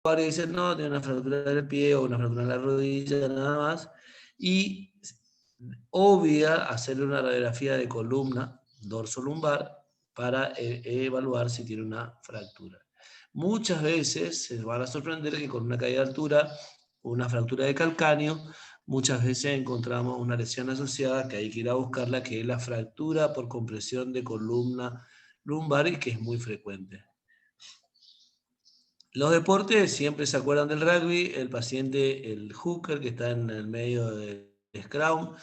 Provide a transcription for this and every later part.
y dice, no, tiene una fractura del pie o una fractura en la rodilla, nada más, y obvia hacerle una radiografía de columna dorso-lumbar para evaluar si tiene una fractura. Muchas veces se van a sorprender que con una caída de altura o una fractura de calcáneo, muchas veces encontramos una lesión asociada que hay que ir a buscarla, que es la fractura por compresión de columna lumbar y que es muy frecuente. Los deportes siempre se acuerdan del rugby, el paciente, el hooker que está en el medio del scrum,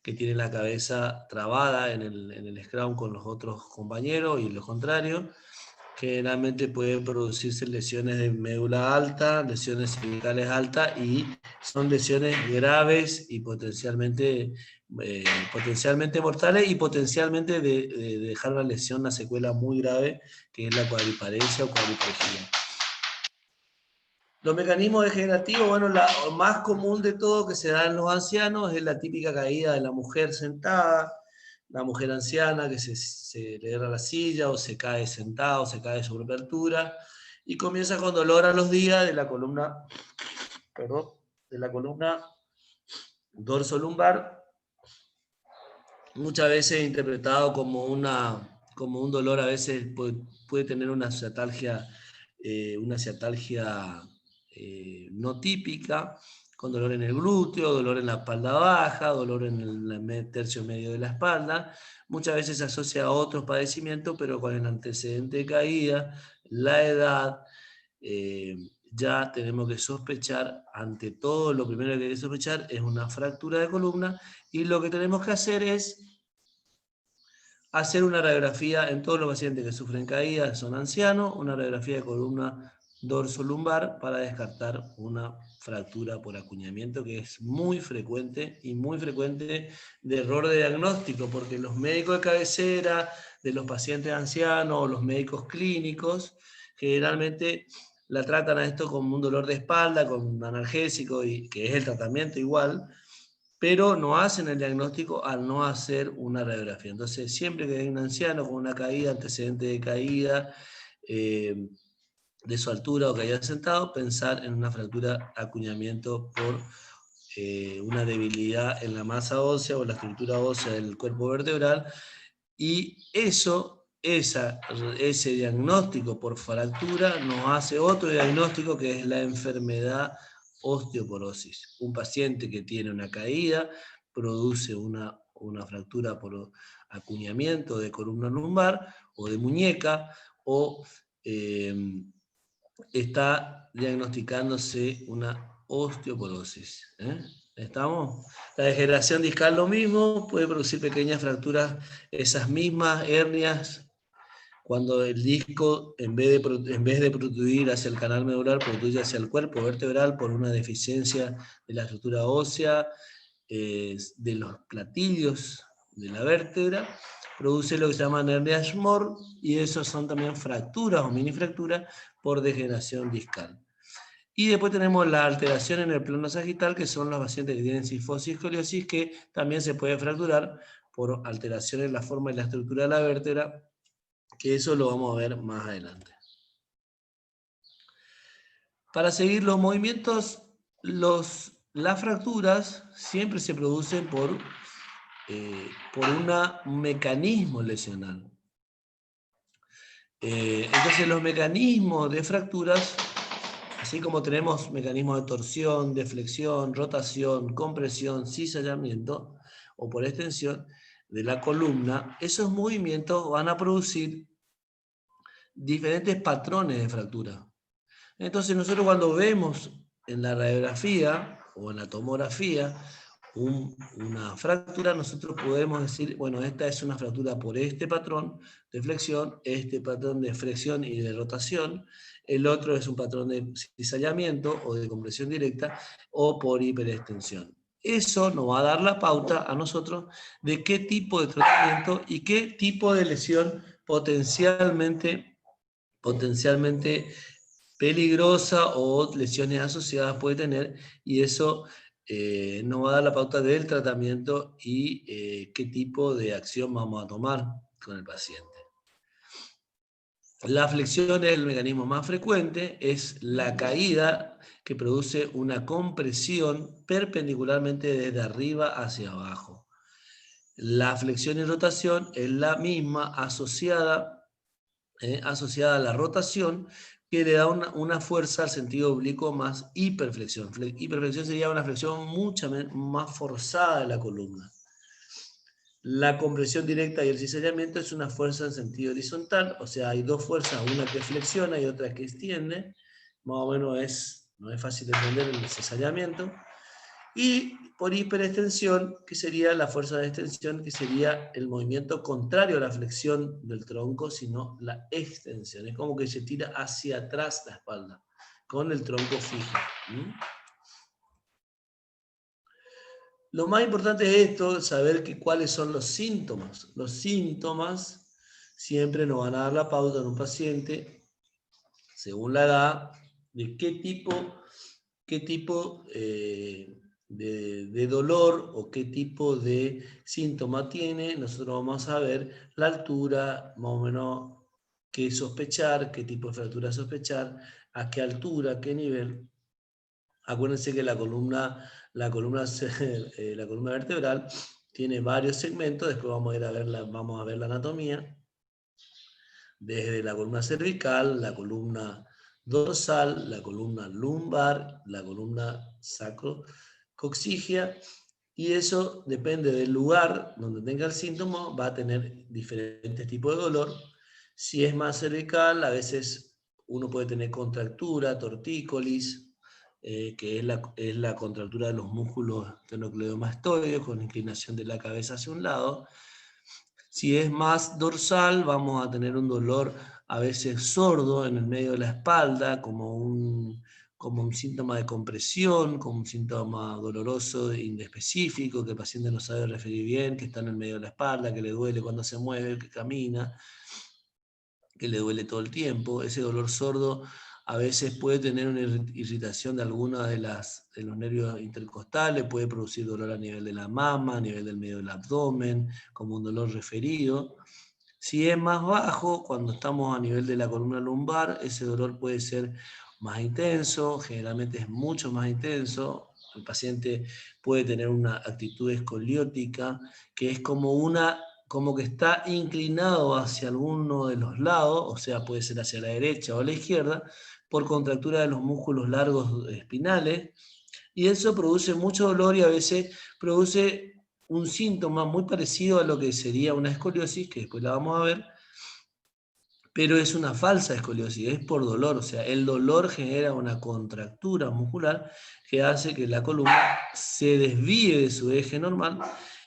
que tiene la cabeza trabada en el scrum con los otros compañeros y lo contrario. Generalmente pueden producirse lesiones de médula alta, lesiones cervicales altas y son lesiones graves y potencialmente mortales y potencialmente de dejar una lesión, una secuela muy grave que es la cuadriparesia o cuadriplegia. Los mecanismos degenerativos, bueno, lo más común de todo que se da en los ancianos es la típica caída de la mujer sentada, la mujer anciana que se le agarra la silla o se cae sentada o se cae sobre apertura y comienza con dolor a los días de la columna, perdón, de la columna dorso-lumbar, muchas veces interpretado como un dolor, a veces puede tener una ciatalgia no típica, con dolor en el glúteo, dolor en la espalda baja, dolor en el tercio medio de la espalda. Muchas veces se asocia a otros padecimientos, pero con el antecedente de caída, la edad, ya tenemos que sospechar, ante todo, lo primero que hay que sospechar es una fractura de columna, y lo que tenemos que hacer es hacer una radiografía en todos los pacientes que sufren caídas, son ancianos, una radiografía de columna dorso-lumbar para descartar una fractura por acuñamiento, que es muy frecuente y muy frecuente de error de diagnóstico, porque los médicos de cabecera de los pacientes ancianos o los médicos clínicos generalmente la tratan a esto como un dolor de espalda, con un analgésico, y que es el tratamiento igual, pero no hacen el diagnóstico al no hacer una radiografía. Entonces, siempre que hay un anciano con una caída, antecedente de caída, de su altura o caída sentado, pensar en una fractura acuñamiento por una debilidad en la masa ósea o la estructura ósea del cuerpo vertebral, y ese diagnóstico por fractura nos hace otro diagnóstico que es la enfermedad osteoporosis. Un paciente que tiene una caída produce una fractura por acuñamiento de columna lumbar o de muñeca, o está diagnosticándose una osteoporosis. ¿Estamos? La degeneración discal lo mismo, puede producir pequeñas fracturas, esas mismas hernias, cuando el disco, en vez de protruir hacia el canal medular, protruye hacia el cuerpo vertebral por una deficiencia de la estructura ósea, de los platillos de la vértebra, produce lo que se llaman hernias Schmorr, y esos son también fracturas o mini fracturas por degeneración discal. Y después tenemos la alteración en el plano sagital, que son los pacientes que tienen cifosis y escoliosis, que también se puede fracturar por alteración en la forma y la estructura de la vértebra, que eso lo vamos a ver más adelante. Para seguir los movimientos, las fracturas siempre se producen por un mecanismo lesional. Entonces los mecanismos de fracturas, así como tenemos mecanismos de torsión, de flexión, rotación, compresión, cizallamiento o por extensión de la columna, esos movimientos van a producir diferentes patrones de fractura. Entonces nosotros cuando vemos en la radiografía o en la tomografía una fractura, nosotros podemos decir, bueno, esta es una fractura por este patrón de flexión, este patrón de flexión y de rotación, el otro es un patrón de cizallamiento o de compresión directa o por hiperextensión. Eso nos va a dar la pauta a nosotros de qué tipo de tratamiento y qué tipo de lesión potencialmente peligrosa o lesiones asociadas puede tener, y eso nos va a dar la pauta del tratamiento y qué tipo de acción vamos a tomar con el paciente. La flexión es el mecanismo más frecuente, es la caída que produce una compresión perpendicularmente desde arriba hacia abajo. La flexión y rotación es la misma asociada a la rotación, que le da una fuerza al sentido oblicuo más hiperflexión. Hiperflexión sería una flexión mucho más forzada de la columna. La compresión directa y el cizallamiento es una fuerza en sentido horizontal, o sea, hay dos fuerzas, una que flexiona y otra que extiende. Más o menos no es fácil de entender el cizallamiento. Y por hiperextensión, que sería la fuerza de extensión, que sería el movimiento contrario a la flexión del tronco, sino la extensión. Es como que se tira hacia atrás la espalda, con el tronco fijo. Lo más importante es esto, saber cuáles son los síntomas. Los síntomas siempre nos van a dar la pauta en un paciente, según la edad, de qué tipo de dolor o qué tipo de síntoma tiene. Nosotros vamos a ver la altura, más o menos qué sospechar, qué tipo de fractura sospechar, a qué altura, qué nivel. Acuérdense que la columna vertebral tiene varios segmentos, después vamos a ver la anatomía, desde la columna cervical, la columna dorsal, la columna lumbar, la columna sacrocoxígea, y eso depende del lugar donde tenga el síntoma, va a tener diferentes tipos de dolor. Si es más cervical, a veces uno puede tener contractura, tortícolis, que es la contractura de los músculos esternocleidomastoides con inclinación de la cabeza hacia un lado. Si es más dorsal, vamos a tener un dolor a veces sordo en el medio de la espalda, como un síntoma de compresión, como un síntoma doloroso e inespecífico, que el paciente no sabe referir bien, que está en el medio de la espalda, que le duele cuando se mueve, que camina, que le duele todo el tiempo. Ese dolor sordo a veces puede tener una irritación de alguna de los nervios intercostales, puede producir dolor a nivel de la mama, a nivel del medio del abdomen, como un dolor referido. Si es más bajo, cuando estamos a nivel de la columna lumbar, ese dolor puede ser más intenso, generalmente es mucho más intenso. El paciente puede tener una actitud escoliótica, que es como que está inclinado hacia alguno de los lados, o sea, puede ser hacia la derecha o la izquierda, por contractura de los músculos largos espinales, y eso produce mucho dolor y a veces produce un síntoma muy parecido a lo que sería una escoliosis, que después la vamos a ver, pero es una falsa escoliosis, es por dolor, o sea, el dolor genera una contractura muscular que hace que la columna se desvíe de su eje normal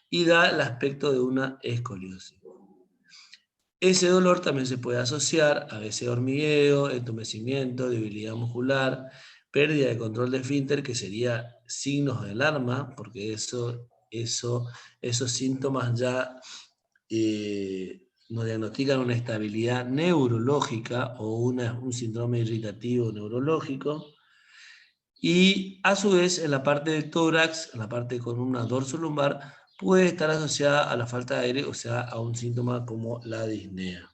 y da el aspecto de una escoliosis. Ese dolor también se puede asociar a veces hormigueo, entumecimiento, debilidad muscular, pérdida de control de esfínter, que sería signos de alarma, porque esos síntomas ya nos diagnostican una estabilidad neurológica o un síndrome irritativo neurológico. Y a su vez, en la parte del tórax, en la parte de columna dorso-lumbar, puede estar asociada a la falta de aire, o sea, a un síntoma como la disnea.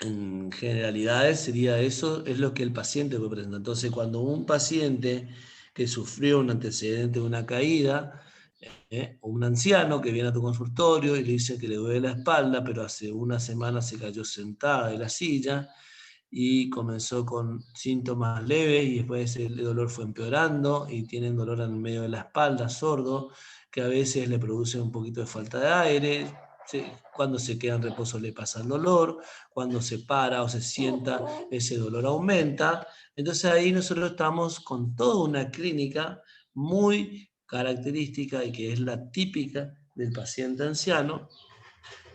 En generalidades sería eso, es lo que el paciente puede presentar. Entonces, cuando un paciente que sufrió un antecedente de una caída, o un anciano que viene a tu consultorio y le dice que le duele la espalda, pero hace una semana se cayó sentada de la silla y comenzó con síntomas leves y después el dolor fue empeorando y tienen dolor en el medio de la espalda, sordo, que a veces le produce un poquito de falta de aire. Cuando se queda en reposo le pasa el dolor, cuando se para o se sienta ese dolor aumenta. Entonces ahí nosotros estamos con toda una clínica muy característica y que es la típica del paciente anciano,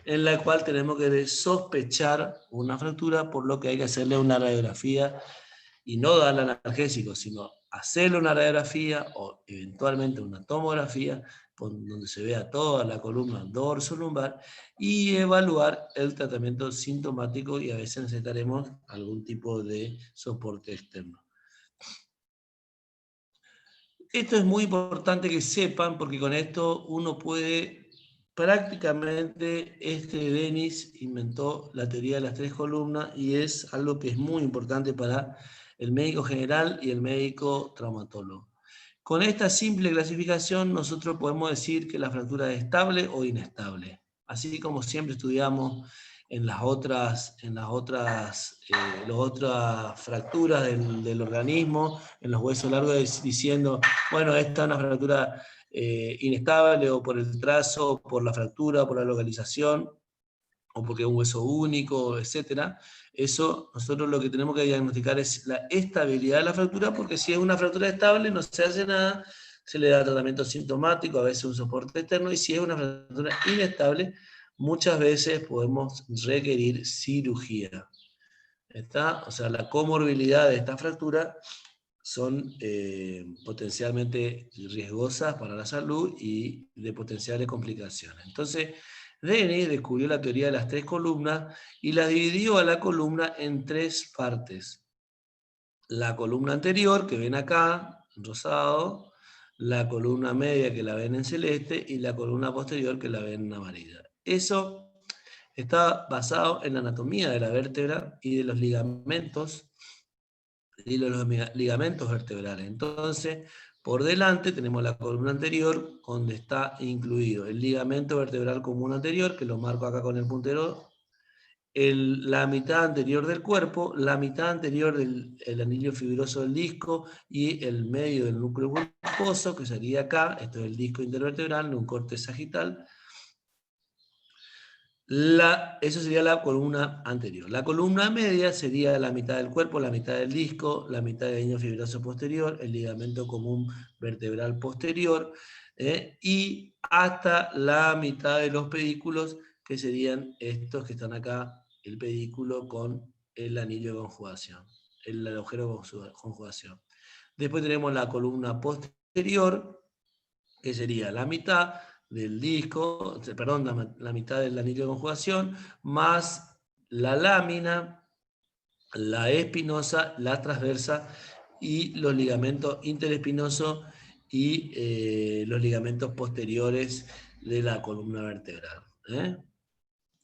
en la cual tenemos que sospechar una fractura, por lo que hay que hacerle una radiografía y no darle analgésico, sino hacerle una radiografía o eventualmente una tomografía donde se vea toda la columna dorso-lumbar y evaluar el tratamiento sintomático, y a veces necesitaremos algún tipo de soporte externo. Esto es muy importante que sepan, porque con esto uno puede prácticamente Denis inventó la teoría de las 3 columnas y es algo que es muy importante para el médico general y el médico traumatólogo. Con esta simple clasificación nosotros podemos decir que la fractura es estable o inestable. Así como siempre estudiamos en las otras fracturas del organismo, en los huesos largos, diciendo, bueno, esta es una fractura inestable o por el trazo, o por la fractura, por la localización, o porque es un hueso único, etc. Eso nosotros lo que tenemos que diagnosticar es la estabilidad de la fractura, porque si es una fractura estable no se hace nada, se le da tratamiento sintomático, a veces un soporte externo, y si es una fractura inestable, muchas veces podemos requerir cirugía. ¿Está? O sea, la comorbilidad de esta fractura son potencialmente riesgosas para la salud y de potenciales complicaciones. Entonces, Denis descubrió la teoría de las 3 columnas y las dividió a la columna en 3 partes. La columna anterior, que ven acá, en rosado, la columna media, que la ven en celeste, y la columna posterior, que la ven en amarilla. Eso está basado en la anatomía de la vértebra y de los ligamentos vertebrales. Entonces, por delante tenemos la columna anterior, donde está incluido el ligamento vertebral común anterior, que lo marco acá con el puntero, la mitad anterior del cuerpo, la mitad anterior del anillo fibroso del disco y el medio del núcleo pulposo, que sería acá, esto es el disco intervertebral, un corte sagital. Eso sería la columna anterior. La columna media sería la mitad del cuerpo, la mitad del disco, la mitad del anillo fibroso posterior, el ligamento común vertebral posterior, y hasta la mitad de los pedículos, que serían estos que están acá, el pedículo con el anillo de conjugación, el agujero de conjugación. Después tenemos la columna posterior, que sería la mitad del disco, perdón, la mitad del anillo de conjugación, más la lámina, la espinosa, la transversa y los ligamentos interespinosos y los ligamentos posteriores de la columna vertebral.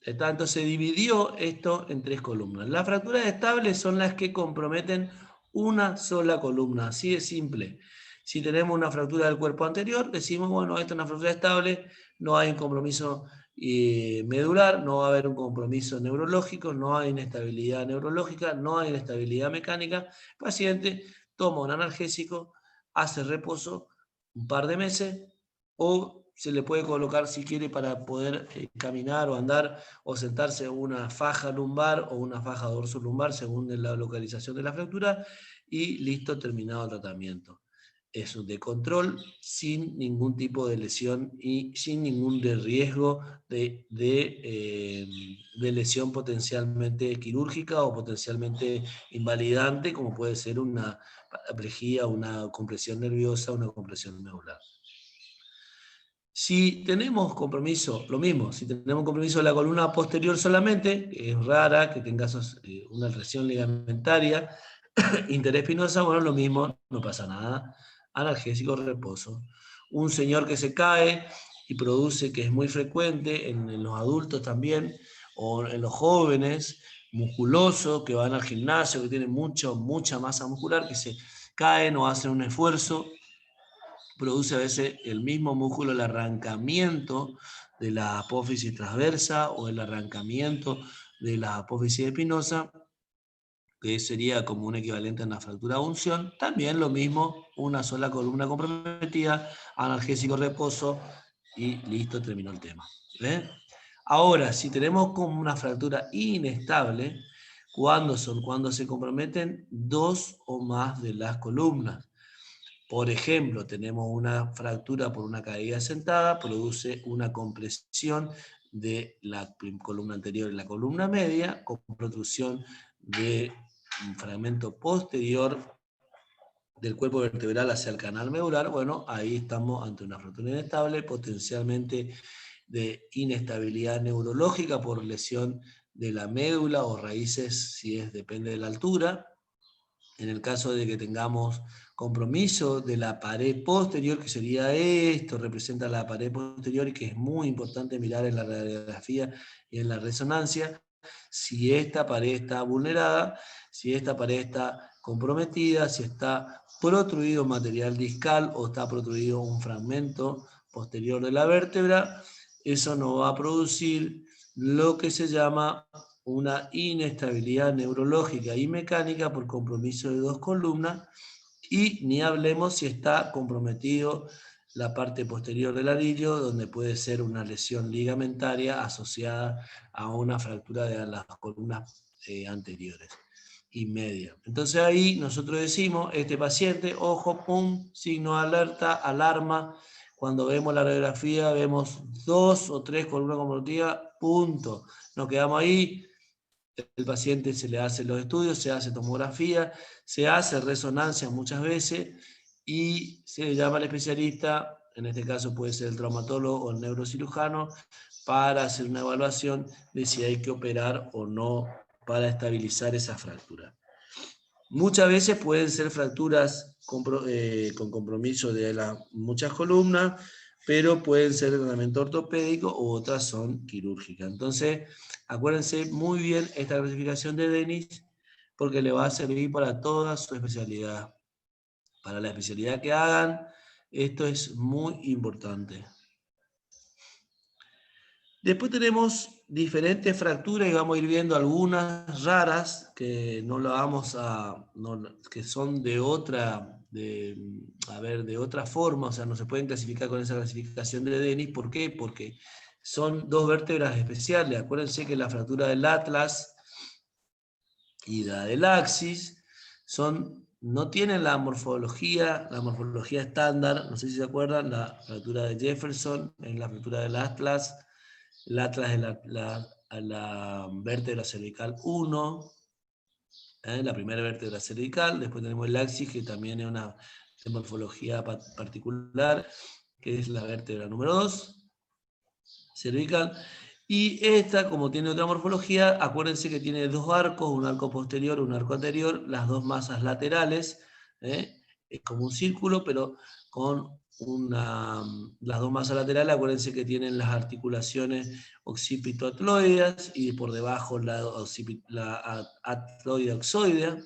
Entonces se dividió esto en 3 columnas. Las fracturas estables son las que comprometen una sola columna, así de simple. Si tenemos una fractura del cuerpo anterior, decimos, bueno, esta es una fractura estable, no hay un compromiso medular, no va a haber un compromiso neurológico, no hay inestabilidad neurológica, no hay inestabilidad mecánica. El paciente toma un analgésico, hace reposo un par de meses, o se le puede colocar, si quiere, para poder caminar o andar o sentarse, una faja lumbar o una faja dorso-lumbar, según la localización de la fractura, y listo, terminado el tratamiento. Es de control, sin ningún tipo de lesión y sin ningún riesgo de lesión potencialmente quirúrgica o potencialmente invalidante, como puede ser una paraplegia, una compresión nerviosa, una compresión medular. Si tenemos compromiso, lo mismo, si tenemos compromiso de la columna posterior solamente, que es rara, que tenga una lesión ligamentaria interespinosa, bueno, lo mismo, no pasa nada. Analgésico, reposo. Un señor que se cae y produce, que es muy frecuente en los adultos también, o en los jóvenes, musculosos, que van al gimnasio, que tienen mucha masa muscular, que se caen o hacen un esfuerzo, produce a veces el mismo músculo, el arrancamiento de la apófisis transversa o el arrancamiento de la apófisis espinosa, que sería como un equivalente a una fractura de unción. También lo mismo, una sola columna comprometida, analgésico, reposo y listo, terminó el tema. Ahora, si tenemos como una fractura inestable, ¿cuándo son? Cuando se comprometen 2 o más de las columnas. Por ejemplo, tenemos una fractura por una caída sentada, produce una compresión de la columna anterior y la columna media, con protrusión de un fragmento posterior del cuerpo vertebral hacia el canal medular. Bueno, ahí estamos ante una fractura inestable, potencialmente de inestabilidad neurológica por lesión de la médula o raíces, si depende de la altura. En el caso de que tengamos compromiso de la pared posterior, que sería esto, representa la pared posterior y que es muy importante mirar en la radiografía y en la resonancia, si esta pared está vulnerada, si esta pared está comprometida, si está protruido material discal o está protruido un fragmento posterior de la vértebra, eso nos va a producir lo que se llama una inestabilidad neurológica y mecánica por compromiso de dos columnas, y ni hablemos si está comprometido la parte posterior del anillo, donde puede ser una lesión ligamentaria asociada a una fractura de las columnas anteriores y media. Entonces ahí nosotros decimos, este paciente, ojo, pum, signo de alerta, alarma. Cuando vemos la radiografía, vemos 2 o 3 columnas comprometidas, punto. Nos quedamos ahí. El paciente se le hace los estudios, se hace tomografía, se hace resonancia muchas veces y se le llama al especialista, en este caso puede ser el traumatólogo o el neurocirujano, para hacer una evaluación de si hay que operar o no para estabilizar esa fractura. Muchas veces pueden ser fracturas con compromiso de muchas columnas, pero pueden ser de tratamiento ortopédico u otras son quirúrgicas. Entonces, acuérdense muy bien esta clasificación de Dennis, porque le va a servir para toda su especialidad. Para la especialidad que hagan, esto es muy importante. Después tenemos diferentes fracturas y vamos a ir viendo algunas raras que no lo vamos a, que son de otra, de otra forma, o sea, no se pueden clasificar con esa clasificación de Dennis. ¿Por qué? Porque son dos vértebras especiales. Acuérdense que la fractura del atlas y la del axis no tienen la morfología estándar. No sé si se acuerdan, la fractura de Jefferson en la fractura del atlas. El atlas es la vértebra cervical 1, la primera vértebra cervical. Después tenemos el axis, que también es una de morfología particular, que es la vértebra número 2, cervical. Y esta, como tiene otra morfología, acuérdense que tiene dos arcos, un arco posterior, un arco anterior, las dos masas laterales, es como un círculo, pero con las dos masas laterales, acuérdense que tienen las articulaciones occipito-atloideas y por debajo la atloide-oxoidea.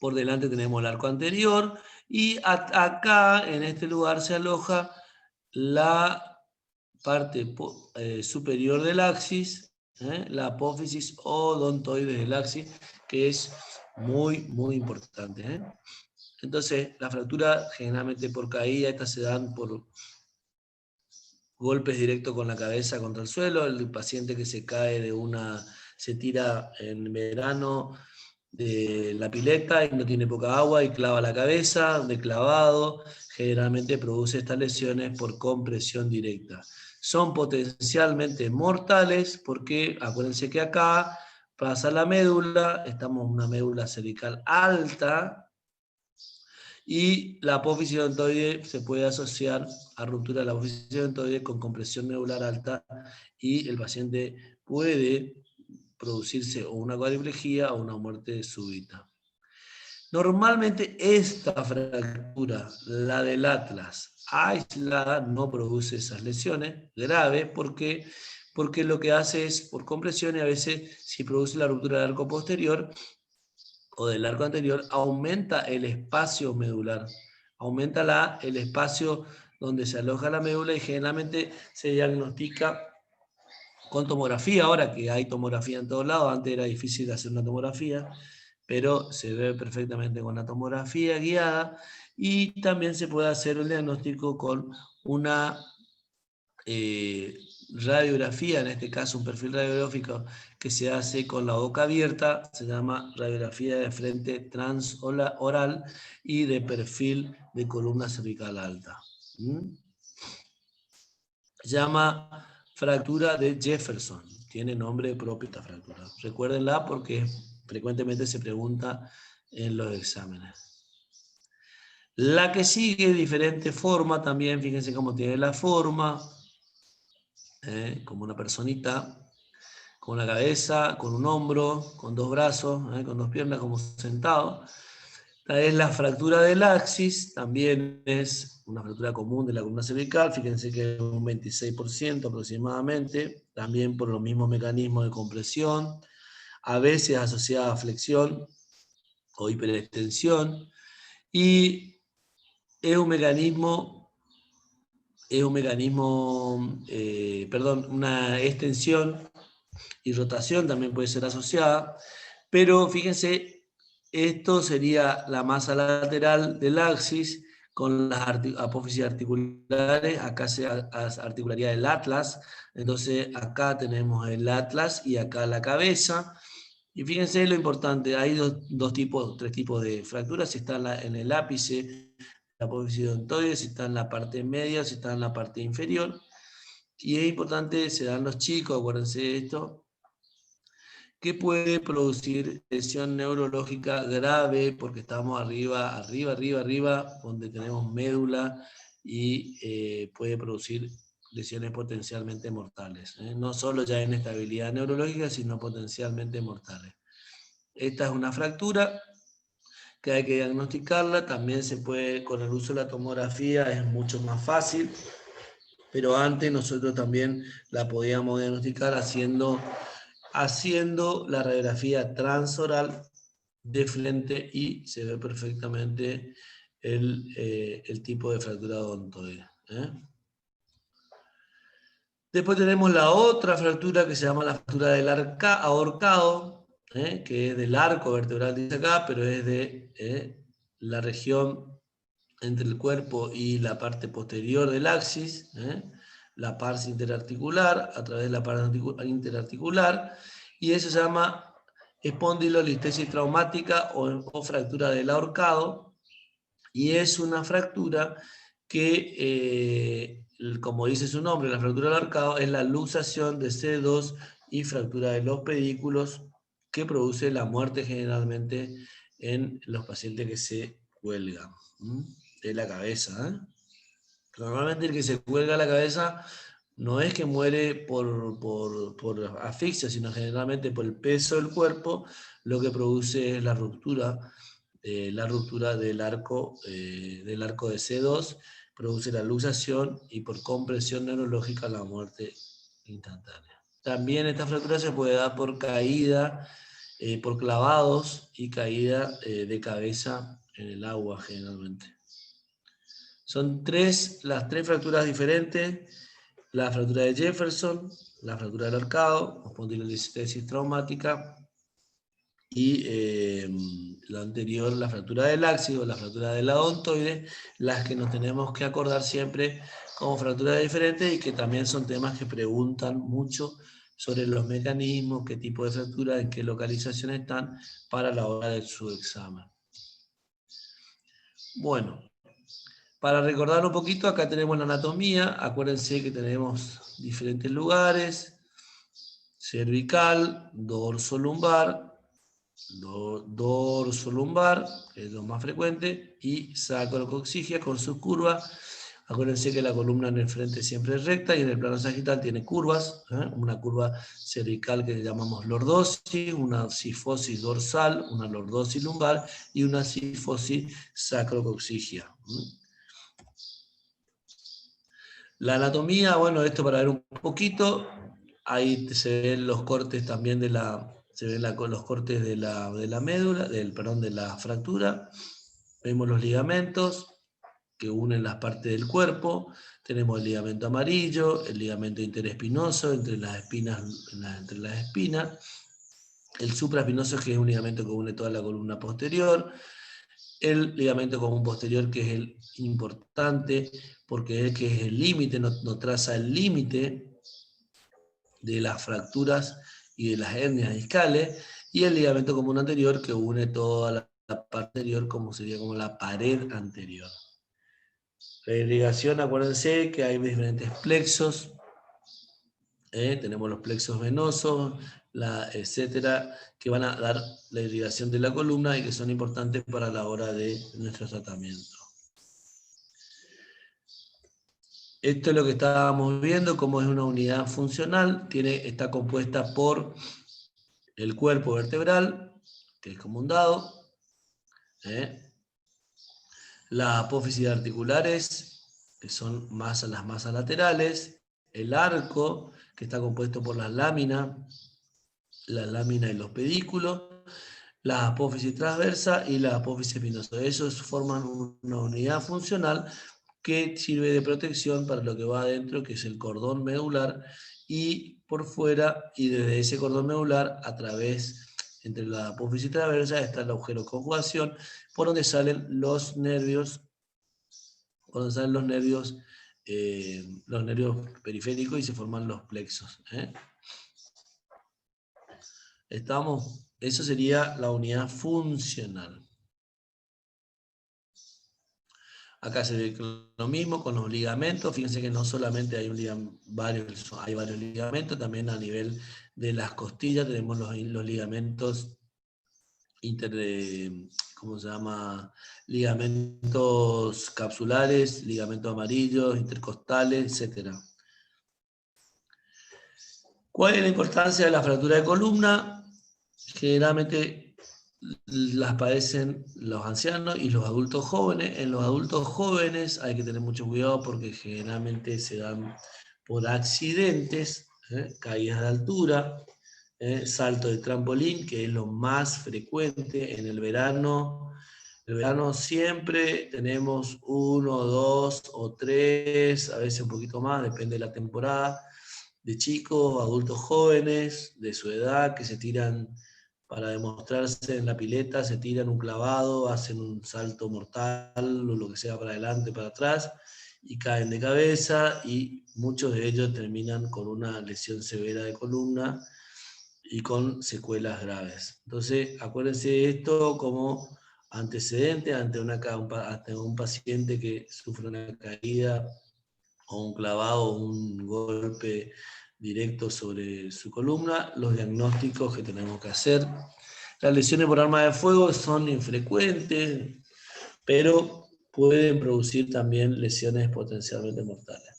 Por delante tenemos el arco anterior y acá, en este lugar, se aloja la parte superior del axis, la apófisis odontoides del axis, que es muy, muy importante. Entonces, la fractura generalmente por caída, estas se dan por golpes directos con la cabeza contra el suelo. El paciente que se cae se tira en verano de la pileta y no tiene poca agua y clava la cabeza, de clavado, generalmente produce estas lesiones por compresión directa. Son potencialmente mortales porque acuérdense que acá pasa la médula, estamos en una médula cervical alta, y la apófisis odontoide se puede asociar a ruptura de la apófisis odontoide con compresión medular alta y el paciente puede producirse o una cuadriplejía o una muerte súbita. Normalmente esta fractura, la del atlas, aislada, no produce esas lesiones graves. ¿Por qué? Porque lo que hace es, por compresión, y a veces si produce la ruptura del arco posterior o del arco anterior, aumenta el espacio medular, aumenta el espacio donde se aloja la médula y generalmente se diagnostica con tomografía. Ahora que hay tomografía en todos lados, antes era difícil hacer una tomografía, pero se ve perfectamente con la tomografía guiada y también se puede hacer el diagnóstico con una radiografía, en este caso un perfil radiográfico que se hace con la boca abierta, se llama radiografía de frente transoral y de perfil de columna cervical alta. Se llama fractura de Jefferson, tiene nombre propio esta fractura. Recuérdenla porque frecuentemente se pregunta en los exámenes. La que sigue, diferente forma también, fíjense cómo tiene la forma, como una personita, con una cabeza, con un hombro, con dos brazos, con dos piernas, como sentado. Es la fractura del axis, también es una fractura común de la columna cervical, fíjense que es un 26% aproximadamente, también por los mismos mecanismos de compresión, a veces asociada a flexión o hiperextensión, y es un mecanismo, una extensión y rotación también puede ser asociada, pero fíjense, esto sería la masa lateral del axis con las apófisis articulares, acá se articularía el atlas, entonces acá tenemos el atlas y acá la cabeza, y fíjense lo importante, hay tres tipos de fracturas, si está en el ápice, la apófisis odontoide, si está en la parte media, si está en la parte inferior, y es importante, se dan los chicos, acuérdense de esto, que puede producir lesión neurológica grave, porque estamos arriba, donde tenemos médula, y puede producir lesiones potencialmente mortales. No solo ya inestabilidad neurológica, sino potencialmente mortales. Esta es una fractura que hay que diagnosticarla, también se puede, con el uso de la tomografía es mucho más fácil, pero antes nosotros también la podíamos diagnosticar haciendo la radiografía transoral de frente y se ve perfectamente el tipo de fractura odontoide. Después tenemos la otra fractura que se llama la fractura del ahorcado, que es del arco vertebral, dice acá, pero es de la región entre el cuerpo y la parte posterior del axis, la pars interarticular, a través de la pars interarticular, y eso se llama espondilolistesis traumática o fractura del ahorcado, y es una fractura que, como dice su nombre, la fractura del ahorcado es la luxación de C2 y fractura de los pedículos que produce la muerte generalmente en los pacientes que se cuelgan de la cabeza. Normalmente el que se cuelga la cabeza no es que muere por asfixia, sino generalmente por el peso del cuerpo, lo que produce es la ruptura del arco de C2, produce la luxación y por compresión neurológica la muerte instantánea. También esta fractura se puede dar por caída, por clavados y caída de cabeza en el agua generalmente. Son las tres fracturas diferentes: la fractura de Jefferson, la fractura del ahorcado, espondilolistesis traumática, y la anterior, la fractura del axis o la fractura del odontoide, las que nos tenemos que acordar siempre como fracturas diferentes y que también son temas que preguntan mucho sobre los mecanismos, qué tipo de fractura, en qué localización están para la hora de su examen. Bueno, para recordar un poquito, acá tenemos la anatomía. Acuérdense que tenemos diferentes lugares: cervical, dorso lumbar, que es lo más frecuente, y sacrocoxigia con sus curvas. Acuérdense que la columna en el frente siempre es recta y en el plano sagital tiene curvas, una curva cervical que llamamos lordosis, una sifosis dorsal, una lordosis lumbar y una sifosis sacrocoxigia. La anatomía, bueno, esto para ver un poquito, ahí se ven los cortes también los cortes de la médula, de la fractura. Vemos los ligamentos que unen las partes del cuerpo. Tenemos el ligamento amarillo, el ligamento interespinoso entre las espinas. El supraespinoso, que es un ligamento que une toda la columna posterior. El ligamento común posterior, que es el importante, porque es que es el límite, no traza el límite de las fracturas y de las hernias discales, y el ligamento común anterior, que une toda la parte anterior, como sería como la pared anterior. La irrigación, acuérdense que hay diferentes plexos, tenemos los plexos venosos, etcétera, que van a dar la irrigación de la columna y que son importantes para la hora de nuestro tratamiento. Esto es lo que estábamos viendo, cómo es una unidad funcional. Está compuesta por el cuerpo vertebral, que es como un dado, las apófisis articulares, que son las masas laterales, el arco, que está compuesto por las láminas y los pedículos, la apófisis transversa y la apófisis espinosa. Esos forman una unidad funcional que sirve de protección para lo que va adentro, que es el cordón medular, y por fuera, y desde ese cordón medular, a través, entre la apófisis transversa, está el agujero de conjugación, por donde salen los nervios, los nervios periféricos, y se forman los plexos. Eso sería la unidad funcional. Acá se ve lo mismo con los ligamentos. Fíjense que no solamente hay varios ligamentos, también a nivel de las costillas tenemos los ligamentos ¿cómo se llama? Ligamentos capsulares, ligamentos amarillos, intercostales, etc. ¿Cuál es la importancia de la fractura de columna? Generalmente las padecen los ancianos y los adultos jóvenes. En los adultos jóvenes hay que tener mucho cuidado porque generalmente se dan por accidentes, caídas de altura, salto de trampolín, que es lo más frecuente en el verano. En el verano siempre tenemos 1, 2 o 3, a veces un poquito más, depende de la temporada, de chicos, adultos jóvenes, de su edad, que se tiran para demostrarse en la pileta, se tiran un clavado, hacen un salto mortal o lo que sea para adelante, para atrás, y caen de cabeza, y muchos de ellos terminan con una lesión severa de columna y con secuelas graves. Entonces, acuérdense de esto como antecedente ante un paciente que sufre una caída o un clavado o un golpe directo sobre su columna, los diagnósticos que tenemos que hacer. Las lesiones por arma de fuego son infrecuentes, pero pueden producir también lesiones potencialmente mortales.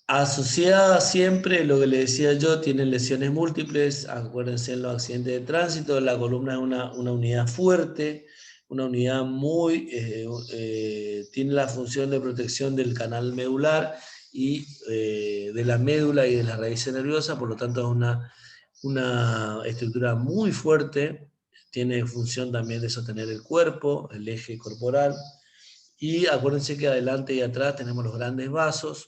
Asociada siempre, lo que les decía yo, tienen lesiones múltiples. Acuérdense en los accidentes de tránsito, la columna es una unidad fuerte, una unidad tiene la función de protección del canal medular y de la médula y de las raíces nerviosas, por lo tanto es una estructura muy fuerte, tiene función también de sostener el cuerpo, el eje corporal, y acuérdense que adelante y atrás tenemos los grandes vasos,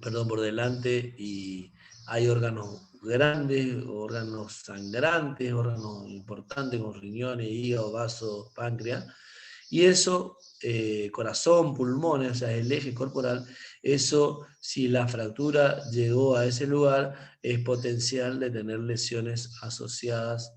por delante, y hay órganos grandes, órganos sangrantes, órganos importantes como riñones, hígado, vaso, páncreas, y eso, corazón, pulmones, o sea, el eje corporal, eso, si la fractura llegó a ese lugar, es potencial de tener lesiones asociadas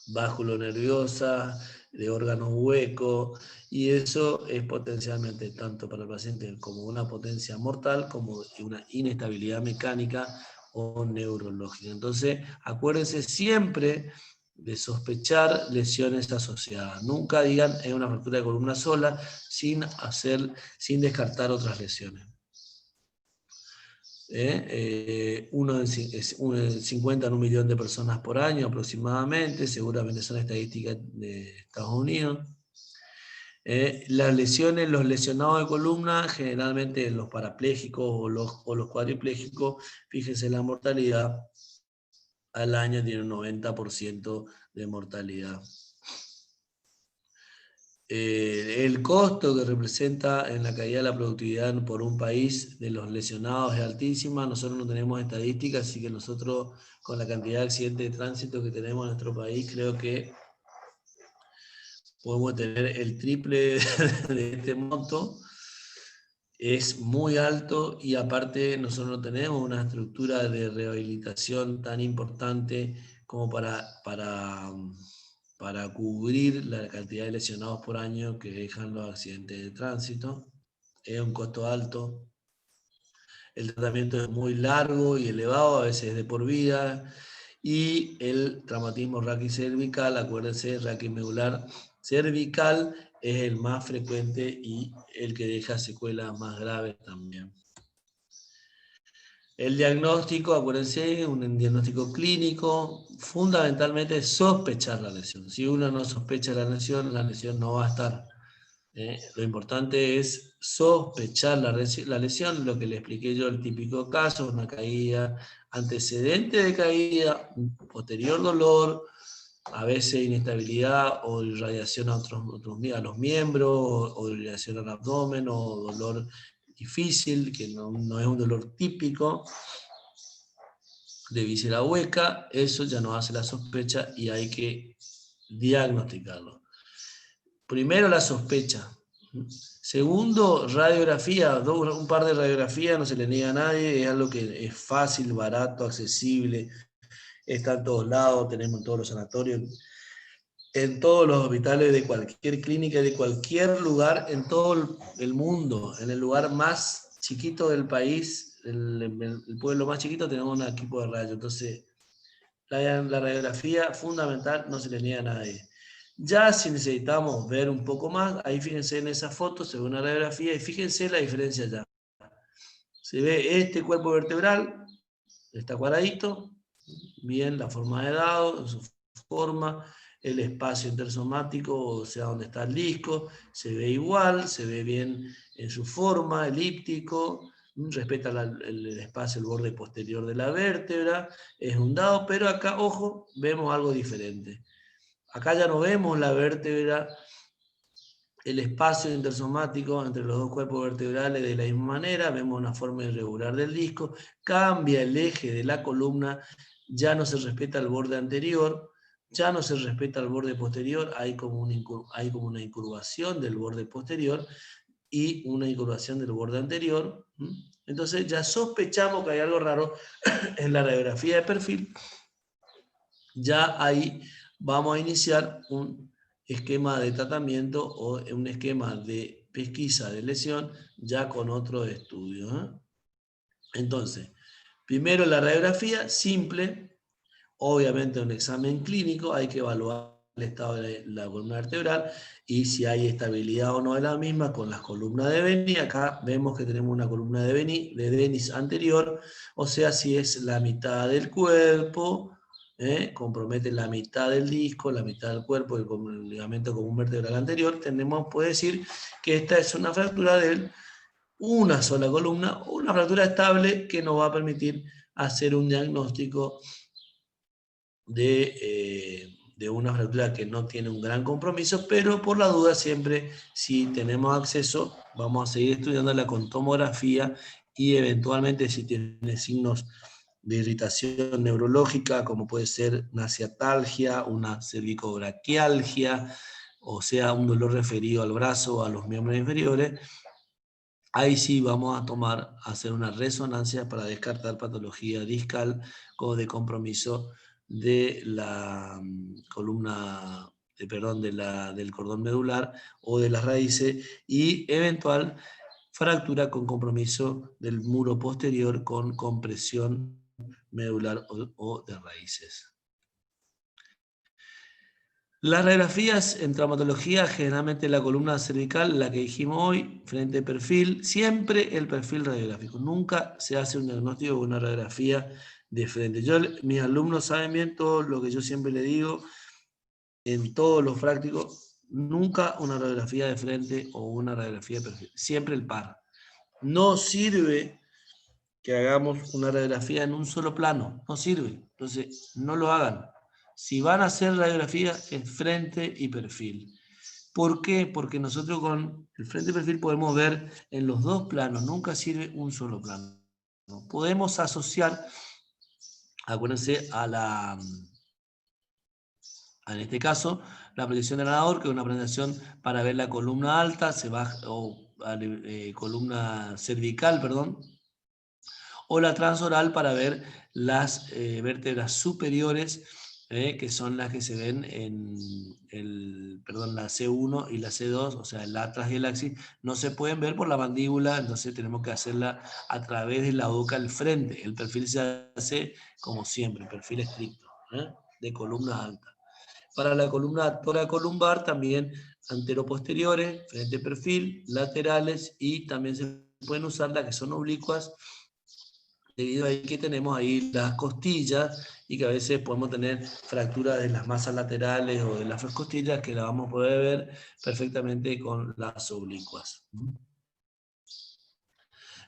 nerviosa, de órganos huecos, y eso es potencialmente tanto para el paciente como una potencia mortal, como una inestabilidad mecánica o neurológica. Entonces, acuérdense siempre de sospechar lesiones asociadas. Nunca digan es una fractura de columna sola sin descartar otras lesiones. Uno en 50 en 1 millón de personas por año aproximadamente, seguramente son estadísticas de Estados Unidos. Las lesiones, los lesionados de columna, generalmente los parapléjicos o los cuadriplégicos, fíjense, la mortalidad al año tiene un 90% de mortalidad. El costo que representa en la caída de la productividad por un país de los lesionados es altísima. Nosotros no tenemos estadísticas, así que nosotros, con la cantidad de accidentes de tránsito que tenemos en nuestro país, creo que podemos tener el triple de este monto. Es muy alto, y aparte nosotros no tenemos una estructura de rehabilitación tan importante como para cubrir la cantidad de lesionados por año que dejan los accidentes de tránsito. Es un costo alto. El tratamiento es muy largo y elevado, a veces de por vida. Y el traumatismo raquicervical, acuérdense, raquimedular cervical, es el más frecuente y el que deja secuelas más graves también. El diagnóstico, acuérdense, un diagnóstico clínico, fundamentalmente es sospechar la lesión. Si uno no sospecha la lesión no va a estar. Lo importante es sospechar la lesión, lo que le expliqué yo, el típico caso, una caída, antecedente de caída, un posterior dolor, a veces inestabilidad o irradiación a los miembros, o irradiación al abdomen, o dolor difícil, que no es un dolor típico de víscera hueca, eso ya nos hace la sospecha y hay que diagnosticarlo. Primero la sospecha. Segundo, radiografía, un par de radiografías, no se le niega a nadie, es algo que es fácil, barato, accesible, está en todos lados, tenemos en todos los sanatorios, en todos los hospitales de cualquier clínica, de cualquier lugar en todo el mundo, en el lugar más chiquito del país, el pueblo más chiquito, tenemos un equipo de rayos. Entonces, la radiografía fundamental no se le niega a nadie. Ya si necesitamos ver un poco más, ahí fíjense en esa foto, se ve una radiografía y fíjense la diferencia ya. Se ve este cuerpo vertebral, está cuadradito, bien la forma de dado, su forma, el espacio intersomático, o sea, donde está el disco, se ve igual, se ve bien en su forma, elíptico, respeta el espacio, el borde posterior de la vértebra, es un dado, pero acá, ojo, vemos algo diferente. Acá ya no vemos la vértebra, el espacio intersomático entre los dos cuerpos vertebrales de la misma manera, vemos una forma irregular del disco, cambia el eje de la columna, ya no se respeta el borde anterior, ya no se respeta el borde posterior, hay como una incurvación del borde posterior y una incurvación del borde anterior. Entonces ya sospechamos que hay algo raro en la radiografía de perfil. Ya ahí vamos a iniciar un esquema de tratamiento o un esquema de pesquisa de lesión ya con otro estudio. Entonces, primero la radiografía simple, obviamente un examen clínico, hay que evaluar el estado de la columna vertebral y si hay estabilidad o no de la misma con las columnas de Beni. Acá vemos que tenemos una columna de Denis anterior, o sea, si es la mitad del cuerpo, compromete la mitad del disco, la mitad del cuerpo, el ligamento común vertebral anterior, puede decir que esta es una fractura de una sola columna, o una fractura estable que nos va a permitir hacer un diagnóstico de una fractura que no tiene un gran compromiso, pero por la duda siempre, si tenemos acceso, vamos a seguir estudiándola con tomografía y eventualmente si tiene signos de irritación neurológica, como puede ser una ciatalgia, una cervicobraquialgia, o sea, un dolor referido al brazo o a los miembros inferiores, ahí sí vamos a hacer una resonancia para descartar patología discal o de compromiso de la columna, del cordón medular o de las raíces y eventual fractura con compromiso del muro posterior con compresión medular o de raíces. Las radiografías en traumatología, generalmente la columna cervical, la que dijimos hoy, frente perfil, siempre el perfil radiográfico. Nunca se hace un diagnóstico con una radiografía de frente. Mis alumnos saben bien todo lo que yo siempre les digo en todos los prácticos, nunca una radiografía de frente o una radiografía de perfil, siempre el par. No sirve que hagamos una radiografía en un solo plano, no sirve, entonces no lo hagan. Si van a hacer radiografía, es frente y perfil. ¿Por qué? Porque nosotros con el frente y perfil podemos ver en los dos planos, nunca sirve un solo plano. Podemos asociar, acuérdense, en este caso, la proyección del ganador, que es una presentación para ver la columna alta, columna cervical, perdón, o la transoral para ver las vértebras superiores, que son las que se ven en la C1 y la C2, o sea, el atlas y el axis, no se pueden ver por la mandíbula, entonces tenemos que hacerla a través de la boca al frente. El perfil se hace como siempre, perfil estricto, de columna alta. Para la columna toracolumbar también anteroposteriores, frente perfil, laterales y también se pueden usar las que son oblicuas debido a que tenemos ahí las costillas y que a veces podemos tener fracturas de las masas laterales o de las costillas que la vamos a poder ver perfectamente con las oblicuas.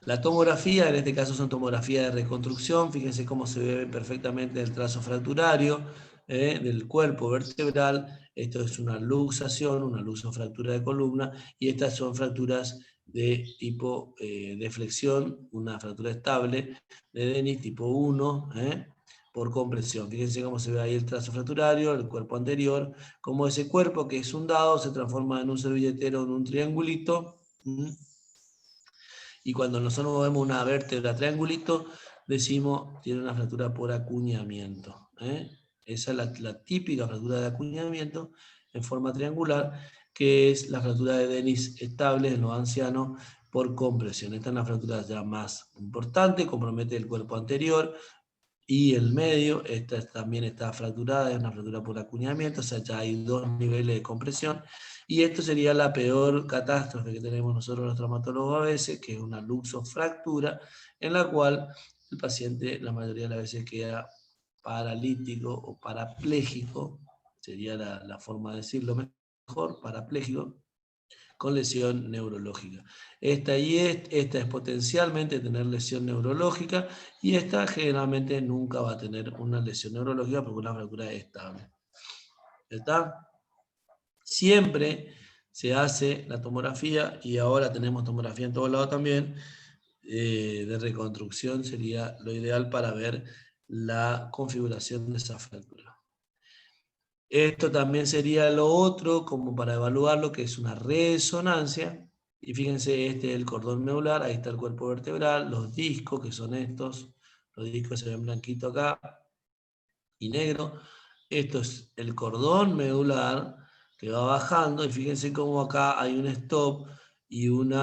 La tomografía, en este caso son tomografías de reconstrucción, fíjense cómo se ve perfectamente el trazo fracturario del cuerpo vertebral. Esto es una luxación, una luxofractura de columna, y estas son fracturas de tipo de flexión, una fractura estable de Denis tipo 1, por compresión. Fíjense cómo se ve ahí el trazo fracturario, el cuerpo anterior, como ese cuerpo que es un dado se transforma en un servilletero, en un triangulito. Y cuando nosotros vemos una vértebra triangulito, decimos tiene una fractura por acuñamiento. Esa es la típica fractura de acuñamiento en forma triangular, que es la fractura de Denis estable en los ancianos por compresión. Esta es una fractura ya más importante, compromete el cuerpo anterior y el medio. Esta también está fracturada, es una fractura por acuñamiento, o sea, ya hay dos niveles de compresión. Y esto sería la peor catástrofe que tenemos nosotros los traumatólogos a veces, que es una luxofractura, en la cual el paciente la mayoría de las veces queda paralítico o parapléjico, sería la forma de decirlo mejor, parapléjico, con lesión neurológica. Esta es potencialmente tener lesión neurológica, y esta generalmente nunca va a tener una lesión neurológica porque una fractura es estable. ¿Está? Siempre se hace la tomografía, y ahora tenemos tomografía en todos lados también, de reconstrucción sería lo ideal para ver la configuración de esa fractura. Esto también sería lo otro, como para evaluarlo, que es una resonancia. Y fíjense, este es el cordón medular, ahí está el cuerpo vertebral, los discos, que son estos, los discos se ven blanquito acá y negro. Esto es el cordón medular que va bajando, y fíjense cómo acá hay un stop y un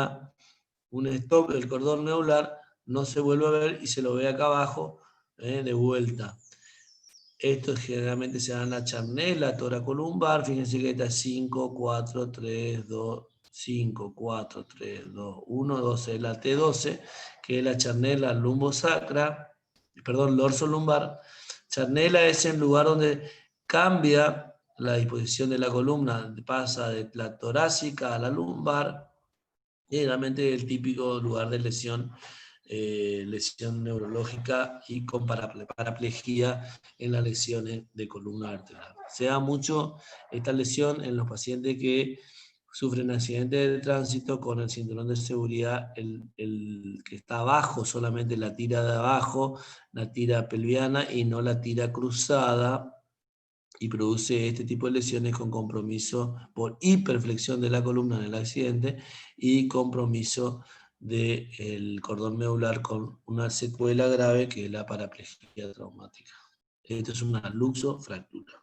stop del cordón medular, no se vuelve a ver y se lo ve acá abajo de vuelta. Esto generalmente se da en la charnela toracolumbar. Fíjense que está 5, 4, 3, 2, 5, 4, 3, 2, 1, 12. La T12, que es la charnela lumbosacra, perdón, dorso lumbar. Charnela es el lugar donde cambia la disposición de la columna, pasa de la torácica a la lumbar. Generalmente el típico lugar de lesión neurológica y con paraplegia en las lesiones de columna vertebral. Se da mucho esta lesión en los pacientes que sufren accidentes de tránsito con el cinturón de seguridad, el que está abajo, solamente la tira de abajo, la tira pelviana y no la tira cruzada, y produce este tipo de lesiones con compromiso por hiperflexión de la columna en el accidente y compromiso del cordón medular con una secuela grave que es la paraplegia traumática. Esto es una luxofractura.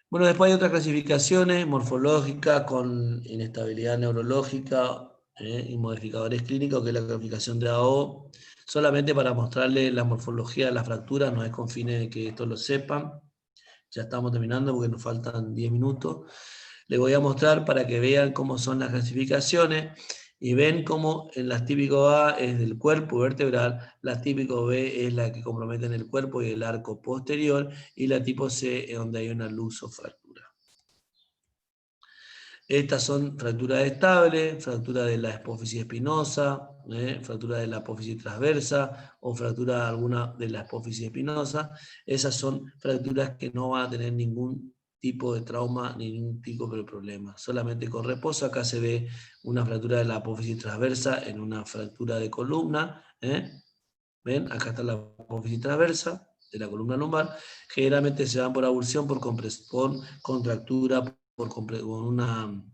Bueno, después hay otras clasificaciones morfológicas con inestabilidad neurológica y modificadores clínicos, que es la clasificación de AO. Solamente para mostrarles la morfología de las fracturas, no es con fines de que esto lo sepan. Ya estamos terminando porque nos faltan 10 minutos. Les voy a mostrar para que vean cómo son las clasificaciones, y ven cómo en las típico A es del cuerpo vertebral, la típico B es la que comprometen el cuerpo y el arco posterior, y la tipo C es donde hay una luxofractura. Estas son fracturas estables, fractura de la apófisis espinosa, fractura de la apófisis transversa o fractura alguna de la apófisis espinosa. Esas son fracturas que no van a tener ningún tipo de trauma ni ningún tipo de problema. Solamente con reposo. Acá se ve una fractura de la apófisis transversa en una fractura de columna. ¿Ven? Acá está la apófisis transversa de la columna lumbar. Generalmente se dan por avulsión, por contractura, con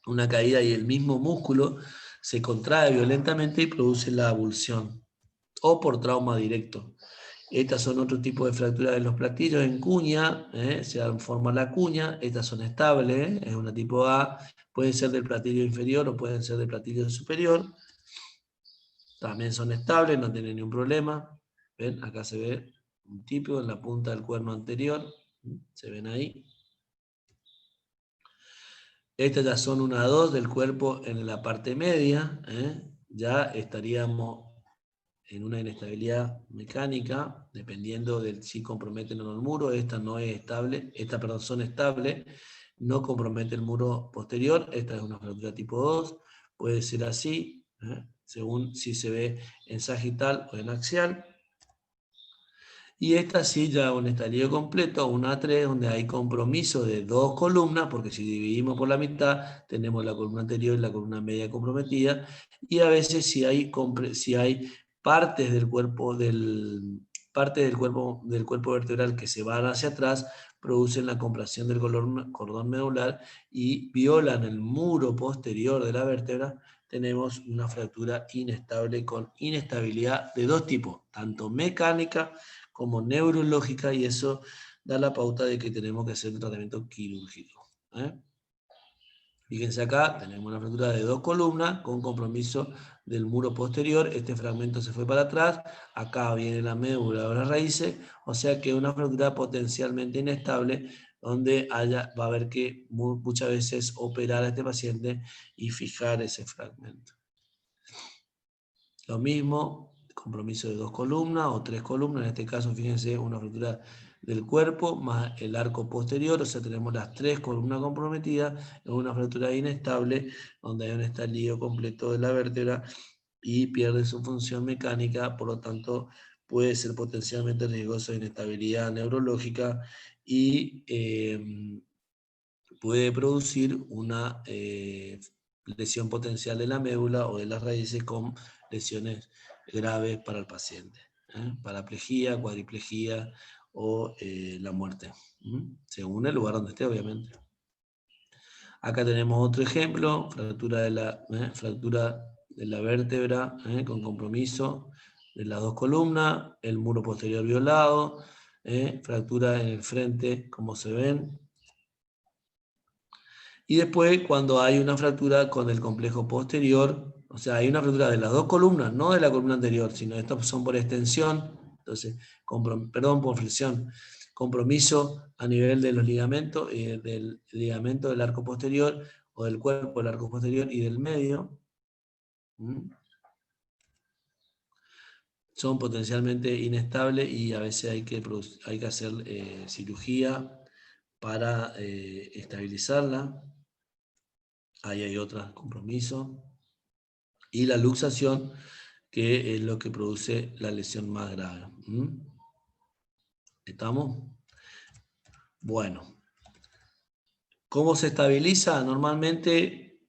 una caída, y el mismo músculo se contrae violentamente y produce la avulsión, o por trauma directo. Estas son otro tipo de fracturas de los platillos en cuña, se forma la cuña. Estas son estables, es una tipo A, pueden ser del platillo inferior o pueden ser del platillo superior. También son estables, no tienen ningún problema. ¿Ven? Acá se ve un tipo en la punta del cuerno anterior, se ven ahí. Estas ya son una 2 del cuerpo en la parte media, ya estaríamos en una inestabilidad mecánica, dependiendo de si comprometen o no el muro. Esta no es estable, perdón, son estables, no compromete el muro posterior. Esta es una fractura tipo 2, puede ser así, según si se ve en sagital o en axial. Y esta sí ya un estadio completo, una A3, donde hay compromiso de dos columnas, porque si dividimos por la mitad, tenemos la columna anterior y la columna media comprometida, y a veces si hay partes del cuerpo del cuerpo vertebral que se van hacia atrás, producen la compresión del cordón medular y violan el muro posterior de la vértebra. Tenemos una fractura inestable con inestabilidad de dos tipos, tanto mecánica como neurológica, y eso da la pauta de que tenemos que hacer un tratamiento quirúrgico. Fíjense acá, tenemos una fractura de dos columnas con compromiso del muro posterior. Este fragmento se fue para atrás, acá viene la médula o las raíces, o sea que una fractura potencialmente inestable, donde va a haber que muchas veces operar a este paciente y fijar ese fragmento. Lo mismo, compromiso de dos columnas o tres columnas, en este caso fíjense una fractura del cuerpo más el arco posterior, o sea tenemos las tres columnas comprometidas en una fractura inestable donde hay un estallido completo de la vértebra y pierde su función mecánica, por lo tanto puede ser potencialmente riesgoso de inestabilidad neurológica y puede producir una lesión potencial de la médula o de las raíces con lesiones graves para el paciente. Paraplegia, cuadriplegia o la muerte, según el lugar donde esté, obviamente. Acá tenemos otro ejemplo, fractura de la vértebra con compromiso de las dos columnas, el muro posterior violado, fractura en el frente, como se ven. Y después, cuando hay una fractura con el complejo posterior, o sea, hay una fractura de las dos columnas, no de la columna anterior, sino estas son por extensión, entonces, perdón, por flexión, compromiso a nivel de los ligamentos, del ligamento del arco posterior, o del cuerpo del arco posterior y del medio, son potencialmente inestables y a veces hay que hacer cirugía para estabilizarla. Ahí hay otro compromiso. Y la luxación, que es lo que produce la lesión más grave. ¿Estamos? Bueno. ¿Cómo se estabiliza? Normalmente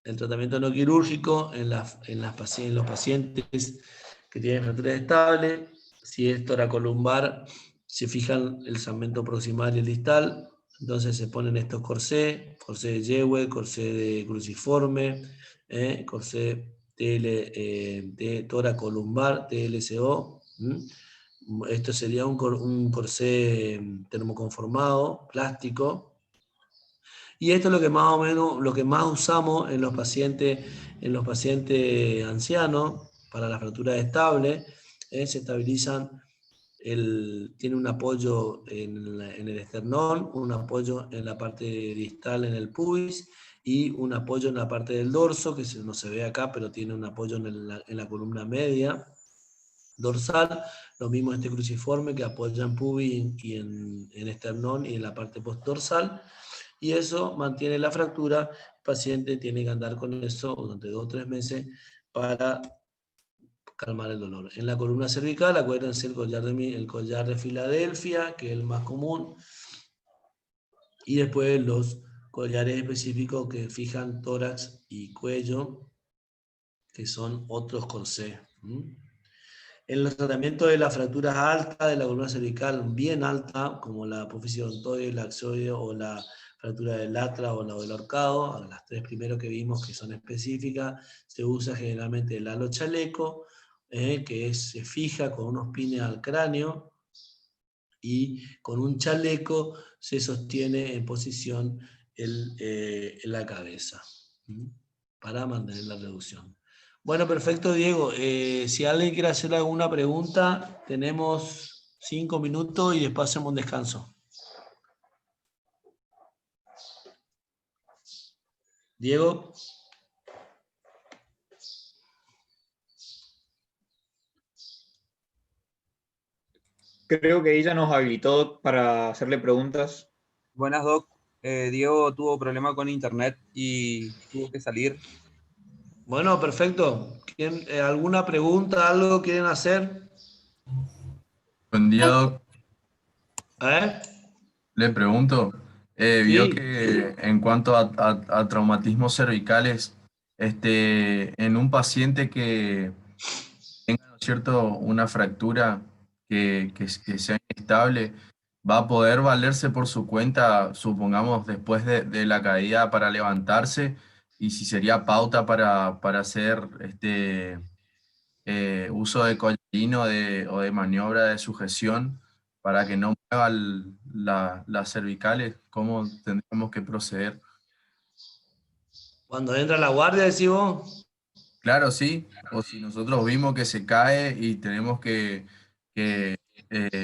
el tratamiento no quirúrgico en los pacientes que tienen fracturas estables, si es toracolumbar, se fijan el segmento proximal y el distal, entonces se ponen estos corsés, corsé de Jewett, corsé de cruciforme, corsé toracolumbar, TLCO. Esto sería un corsé termoconformado, plástico. Y esto es lo que más o menos, lo que más usamos en los pacientes ancianos para la fractura estable. Se estabilizan, tiene un apoyo en el esternón, un apoyo en la parte distal en el pubis y un apoyo en la parte del dorso, que no se ve acá, pero tiene un apoyo en la columna media dorsal. Lo mismo este cruciforme que apoya en pubis y en esternón y en la parte postdorsal. Y eso mantiene la fractura. El paciente tiene que andar con eso durante 2 o 3 meses para calmar el dolor. En la columna cervical, acuérdense el collar de Filadelfia, que es el más común, y después los collares específicos que fijan tórax y cuello, que son otros corsés. En los tratamientos de las fracturas altas de la columna cervical, bien alta, como la apófisis odontoide, el axoide o la fractura del atra o la del ahorcado, a las 3 primeros que vimos que son específicas, se usa generalmente el halo chaleco, se fija con unos pines al cráneo y con un chaleco se sostiene en posición en la cabeza para mantener la reducción. Bueno, perfecto, Diego. Si alguien quiere hacer alguna pregunta, tenemos 5 minutos y después hacemos un descanso. Diego. creo que ella nos habilitó para hacerle preguntas. Buenas, Doc. Diego tuvo problema con internet y tuvo que salir. Bueno, perfecto. ¿Alguna pregunta, algo quieren hacer? Buen día, Doc. ¿Eh? Le pregunto, vio Sí. que en cuanto a traumatismos cervicales, en un paciente que tenga, ¿no es cierto?, una fractura que sea inestable, va a poder valerse por su cuenta, supongamos, después de la caída para levantarse, y si sería pauta para hacer uso de collarino o de maniobra de sujeción para que no mueva las cervicales, ¿cómo tendríamos que proceder? Cuando entra la guardia, decís vos. Claro, sí, o si nosotros vimos que se cae y tenemos que,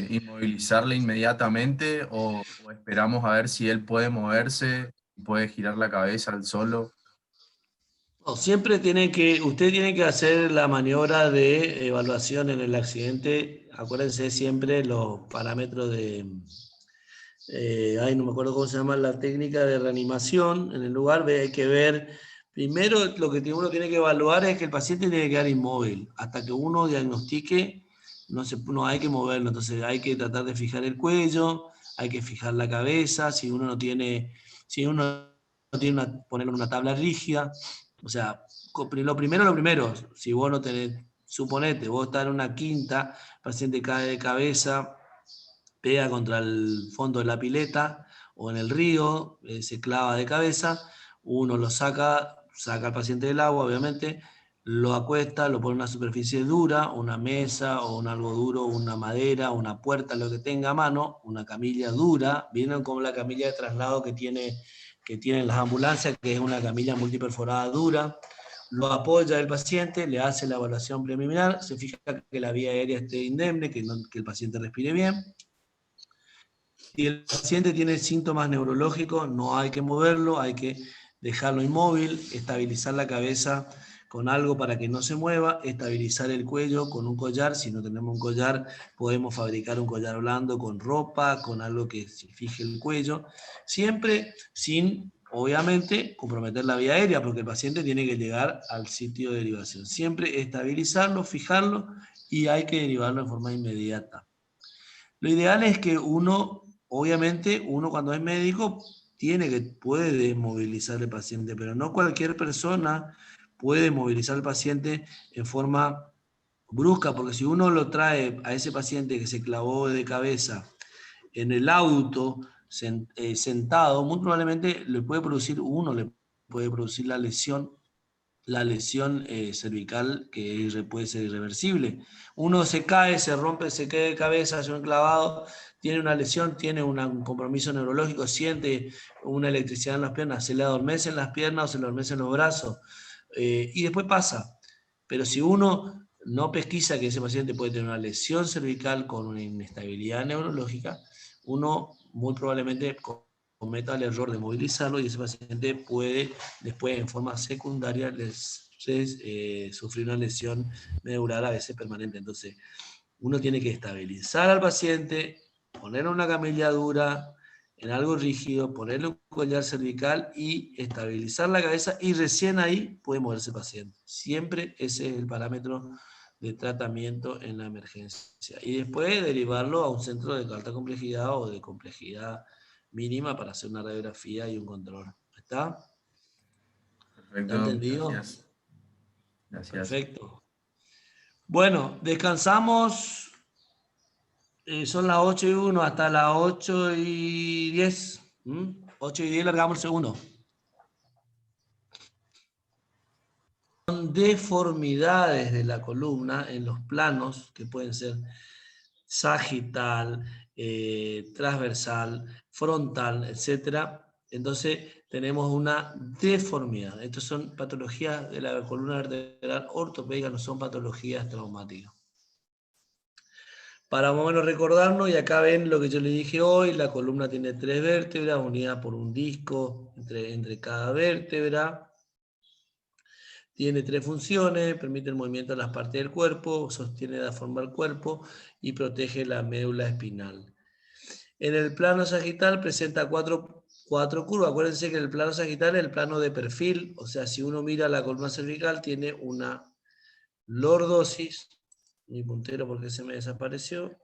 inmovilizarle inmediatamente o esperamos a ver si él puede moverse, puede girar la cabeza al solo. No, siempre usted tiene que hacer la maniobra de evaluación en el accidente. Acuérdense siempre los parámetros no me acuerdo cómo se llama la técnica de reanimación en el lugar. Hay que ver, primero lo que uno tiene que evaluar es que el paciente tiene que quedar inmóvil. Hasta que uno diagnostique, no hay que moverlo. Entonces hay que tratar de fijar el cuello, hay que fijar la cabeza. Si uno no tiene ponerlo en una tabla rígida, o sea, lo primero, si vos no tenés, suponete, vos estás en una quinta, el paciente cae de cabeza, pega contra el fondo de la pileta o en el río, se clava de cabeza, uno lo saca al paciente del agua, obviamente, lo acuesta, lo pone en una superficie dura, una mesa o un algo duro, una madera, una puerta, lo que tenga a mano, una camilla dura, vienen como la camilla de traslado que tienen las ambulancias, que es una camilla multiperforada dura, lo apoya el paciente, le hace la evaluación preliminar, se fija que la vía aérea esté indemne, que el paciente respire bien. Si el paciente tiene síntomas neurológicos, no hay que moverlo, hay que dejarlo inmóvil, estabilizar la cabeza con algo para que no se mueva, estabilizar el cuello con un collar. Si no tenemos un collar, podemos fabricar un collar blando con ropa, con algo que se fije el cuello, siempre sin, obviamente, comprometer la vía aérea, porque el paciente tiene que llegar al sitio de derivación. Siempre estabilizarlo, fijarlo, y hay que derivarlo de forma inmediata. Lo ideal es que obviamente, uno cuando es médico puede movilizar al paciente, pero no cualquier persona puede movilizar al paciente en forma brusca, porque si uno lo trae a ese paciente que se clavó de cabeza en el auto, sentado, muy probablemente le puede producir la lesión cervical que puede ser irreversible. Uno se cae, se rompe, se cae de cabeza, hace un clavado, tiene una lesión, tiene un compromiso neurológico, siente una electricidad en las piernas, se le adormecen las piernas o se le adormecen los brazos, y después pasa. Pero si uno no pesquisa que ese paciente puede tener una lesión cervical con una inestabilidad neurológica, uno muy probablemente cometa el error de movilizarlo y ese paciente puede después en forma secundaria sufrir una lesión medular a veces permanente. Entonces uno tiene que estabilizar al paciente, ponerle una camilla dura, en algo rígido, ponerle un collar cervical y estabilizar la cabeza, y recién ahí puede moverse el paciente. Siempre ese es el parámetro de tratamiento en la emergencia. Y después derivarlo a un centro de alta complejidad o de complejidad mínima para hacer una radiografía y un control. ¿Está? ¿Está Perfecto, entendido? gracias. Gracias. Perfecto. Bueno, descansamos. Son las 8:01 hasta las 8:10. 8:10 largamos el segundo. Son deformidades de la columna en los planos que pueden ser sagital, transversal, frontal, etc. Entonces tenemos una deformidad. Estas son patologías de la columna vertebral ortopédica, no son patologías traumáticas. Para más o menos recordarnos, y acá ven lo que yo les dije hoy, la columna tiene 3 vértebras unidas por un disco entre cada vértebra. Tiene 3 funciones: permite el movimiento de las partes del cuerpo, sostiene la forma del cuerpo y protege la médula espinal. En el plano sagital presenta cuatro curvas. Acuérdense que el plano sagital es el plano de perfil, o sea, si uno mira la columna cervical, tiene una lordosis. Mi puntero, porque se me desapareció.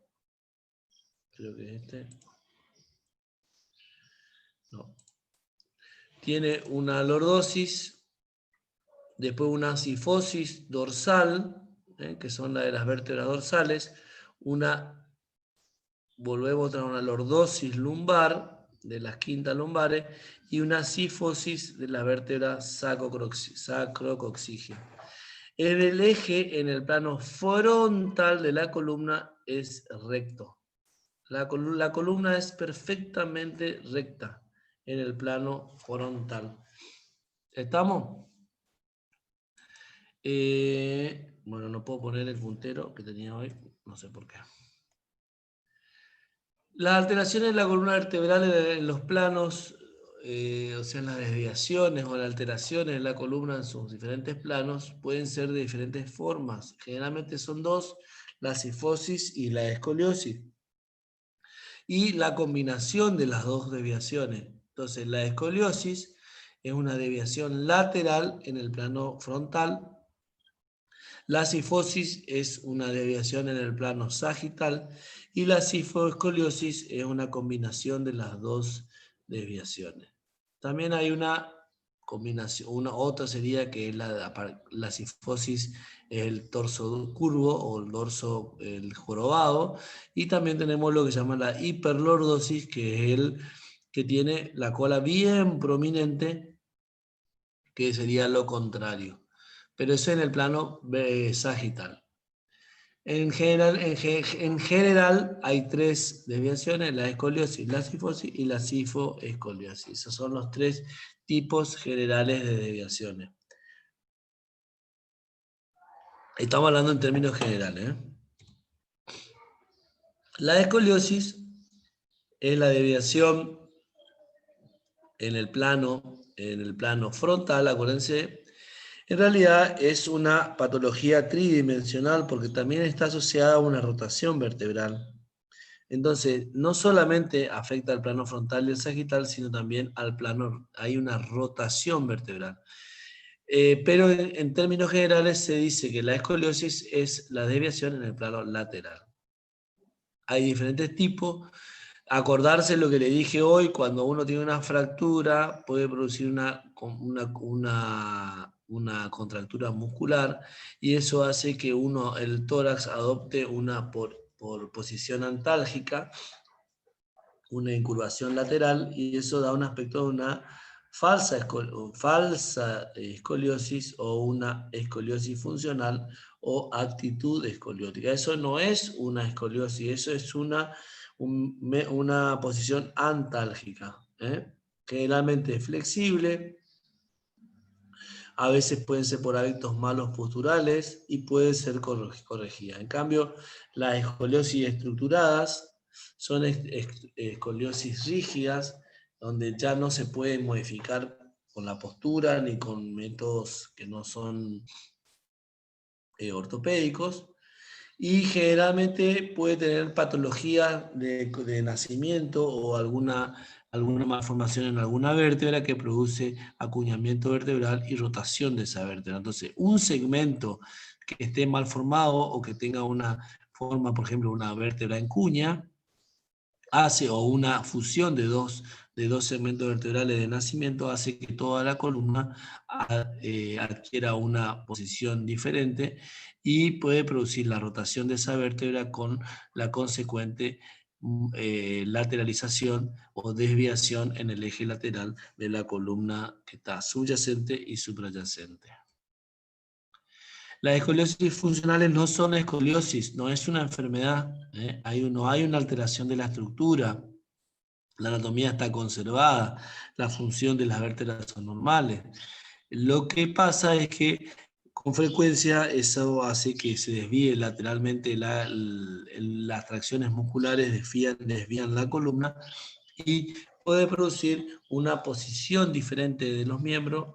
Creo que es este. No. Tiene una lordosis, después una cifosis dorsal, que son la de las vértebras dorsales, volvemos a una lordosis lumbar, de las quintas lumbares, y una cifosis de la vértebra sacrocoxígea. En el eje, en el plano frontal de la columna, es recto. La columna es perfectamente recta en el plano frontal. ¿Estamos? Bueno, no puedo poner el puntero que tenía hoy, no sé por qué. Las alteraciones de la columna vertebral en los planos, o sea, las desviaciones o las alteraciones de la columna en sus diferentes planos, pueden ser de diferentes formas. Generalmente son dos: la cifosis y la escoliosis. Y la combinación de las dos desviaciones. Entonces, la escoliosis es una desviación lateral en el plano frontal. La cifosis es una desviación en el plano sagital y la cifoescoliosis es una combinación de las dos desviaciones. También hay una combinación, otra sería que la cifosis es el torso curvo o el dorso el jorobado, y también tenemos lo que se llama la hiperlordosis, que es el que tiene la cola bien prominente, que sería lo contrario. Pero eso en el plano sagital. En general hay 3 desviaciones: la escoliosis, la cifosis y la cifoescoliosis. Esos son los 3 tipos generales de desviaciones. Estamos hablando en términos generales. La escoliosis es la desviación en el plano frontal, acuérdense. En realidad es una patología tridimensional porque también está asociada a una rotación vertebral. Entonces, no solamente afecta al plano frontal y el sagital, sino también al plano, hay una rotación vertebral. Pero en términos generales se dice que la escoliosis es la desviación en el plano lateral. Hay diferentes tipos. Acordarse lo que le dije hoy: cuando uno tiene una fractura puede producir una contractura muscular, y eso hace que el tórax adopte una por posición antálgica, una incurvación lateral, y eso da un aspecto de una falsa escoliosis o una escoliosis funcional o actitud escoliótica. Eso no es una escoliosis, eso es una posición antálgica, generalmente flexible. A veces pueden ser por hábitos malos posturales y puede ser corregida. En cambio, las escoliosis estructuradas son escoliosis rígidas, donde ya no se puede modificar con la postura ni con métodos que no son ortopédicos, y generalmente puede tener patología de nacimiento o alguna malformación en alguna vértebra que produce acuñamiento vertebral y rotación de esa vértebra. Entonces, un segmento que esté mal formado o que tenga una forma, por ejemplo, una vértebra en cuña, o una fusión de dos segmentos vertebrales de nacimiento, hace que toda la columna adquiera una posición diferente y puede producir la rotación de esa vértebra con la consecuente lateralización o desviación en el eje lateral de la columna que está subyacente y suprayacente. Las escoliosis funcionales no son escoliosis, no es una enfermedad, no hay una alteración de la estructura, la anatomía está conservada, la función de las vértebras son normales. Lo que pasa es que con frecuencia eso hace que se desvíe lateralmente, las tracciones musculares desvían la columna y puede producir una posición diferente de los miembros,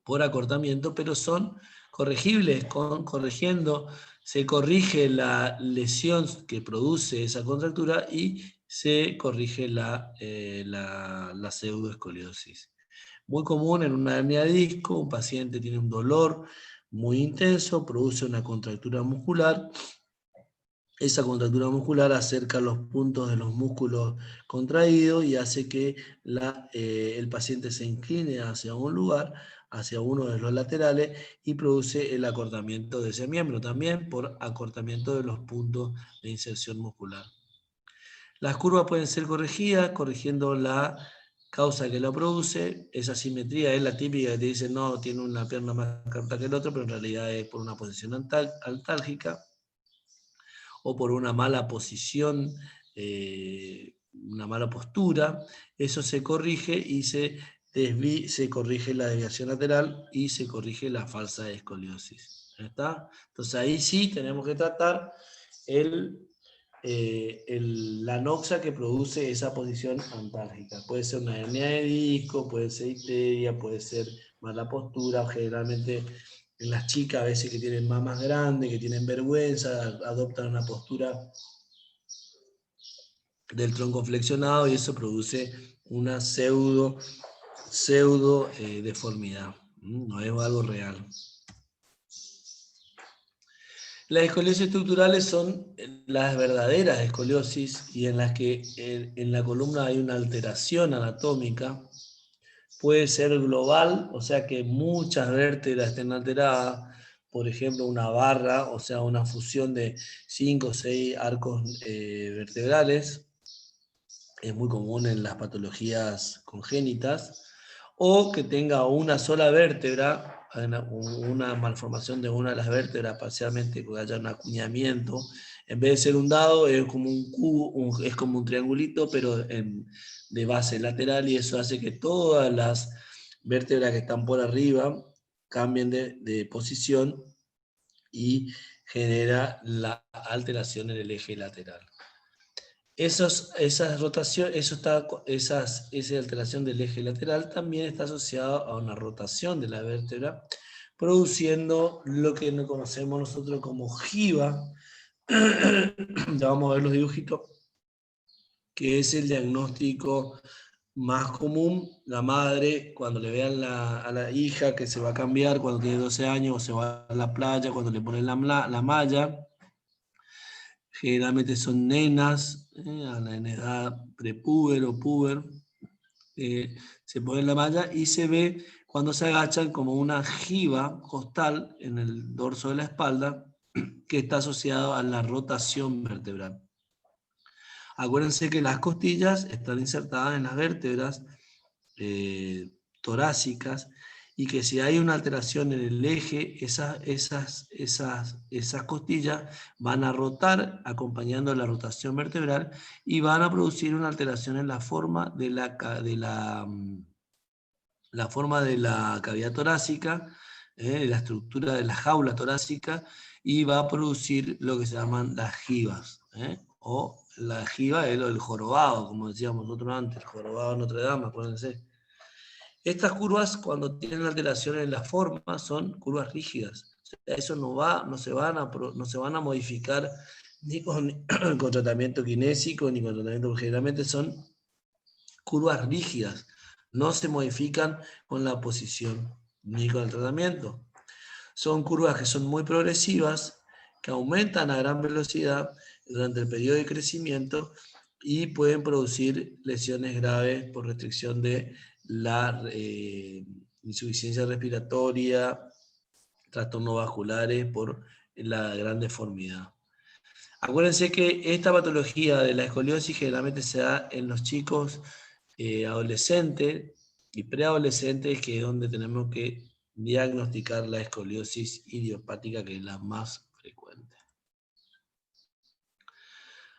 por acortamiento, pero son corregibles corrigiendo. Se corrige la lesión que produce esa contractura y se corrige la pseudoescoliosis. Muy común en una hernia de disco, un paciente tiene un dolor muy intenso, produce una contractura muscular. Esa contractura muscular acerca los puntos de los músculos contraídos y hace que el paciente se incline hacia un lugar, hacia uno de los laterales, y produce el acortamiento de ese miembro, también por acortamiento de los puntos de inserción muscular. Las curvas pueden ser corregidas, corrigiendo la causa que la produce. Esa simetría es la típica que te dice, no, tiene una pierna más corta que el otro, pero en realidad es por una posición altálgica o por una mala posición, una mala postura. Eso se corrige y se corrige la desviación lateral y se corrige la falsa escoliosis. ¿Está? Entonces ahí sí tenemos que tratar la noxa que produce esa posición antálgica. Puede ser una hernia de disco, puede ser icteria, puede ser mala postura, generalmente en las chicas a veces que tienen mamas grandes, que tienen vergüenza, adoptan una postura del tronco flexionado y eso produce una pseudo deformidad. No es algo real. Las escoliosis estructurales son las verdaderas escoliosis y en las que en la columna hay una alteración anatómica. Puede ser global, o sea que muchas vértebras estén alteradas, por ejemplo una barra, o sea una fusión de 5 o 6 arcos vertebrales, es muy común en las patologías congénitas, o que tenga una sola vértebra, una malformación de una de las vértebras parcialmente, que haya un acuñamiento, en vez de ser un dado, es como un cubo, es como un triangulito, pero de base lateral, y eso hace que todas las vértebras que están por arriba cambien de posición y genera la alteración en el eje lateral. Esa alteración del eje lateral también está asociada a una rotación de la vértebra, produciendo lo que no conocemos nosotros como jiba. Ya vamos a ver los dibujitos, que es el diagnóstico más común. La madre, cuando le vean a la hija que se va a cambiar cuando tiene 12 años, o se va a la playa, cuando le ponen la malla, generalmente son nenas, en edad prepuber o puber, se ponen la malla y se ve cuando se agachan como una jiba costal en el dorso de la espalda que está asociado a la rotación vertebral. Acuérdense que las costillas están insertadas en las vértebras torácicas y que si hay una alteración en el eje, esas costillas van a rotar acompañando la rotación vertebral y van a producir una alteración en la forma de la cavidad torácica, la estructura de la jaula torácica, y va a producir lo que se llaman las jibas, o la jiba es lo del jorobado, como decíamos nosotros antes, el jorobado de Notre Dame, acuérdense. Estas curvas, cuando tienen alteraciones en la forma, son curvas rígidas. O sea, eso no se van a modificar ni con tratamiento kinésico, ni con tratamiento, generalmente son curvas rígidas. No se modifican con la posición ni con el tratamiento. Son curvas que son muy progresivas, que aumentan a gran velocidad durante el periodo de crecimiento y pueden producir lesiones graves por restricción de la insuficiencia respiratoria, trastornos vasculares por la gran deformidad. Acuérdense que esta patología de la escoliosis generalmente se da en los chicos adolescentes y preadolescentes, que es donde tenemos que diagnosticar la escoliosis idiopática, que es la más frecuente.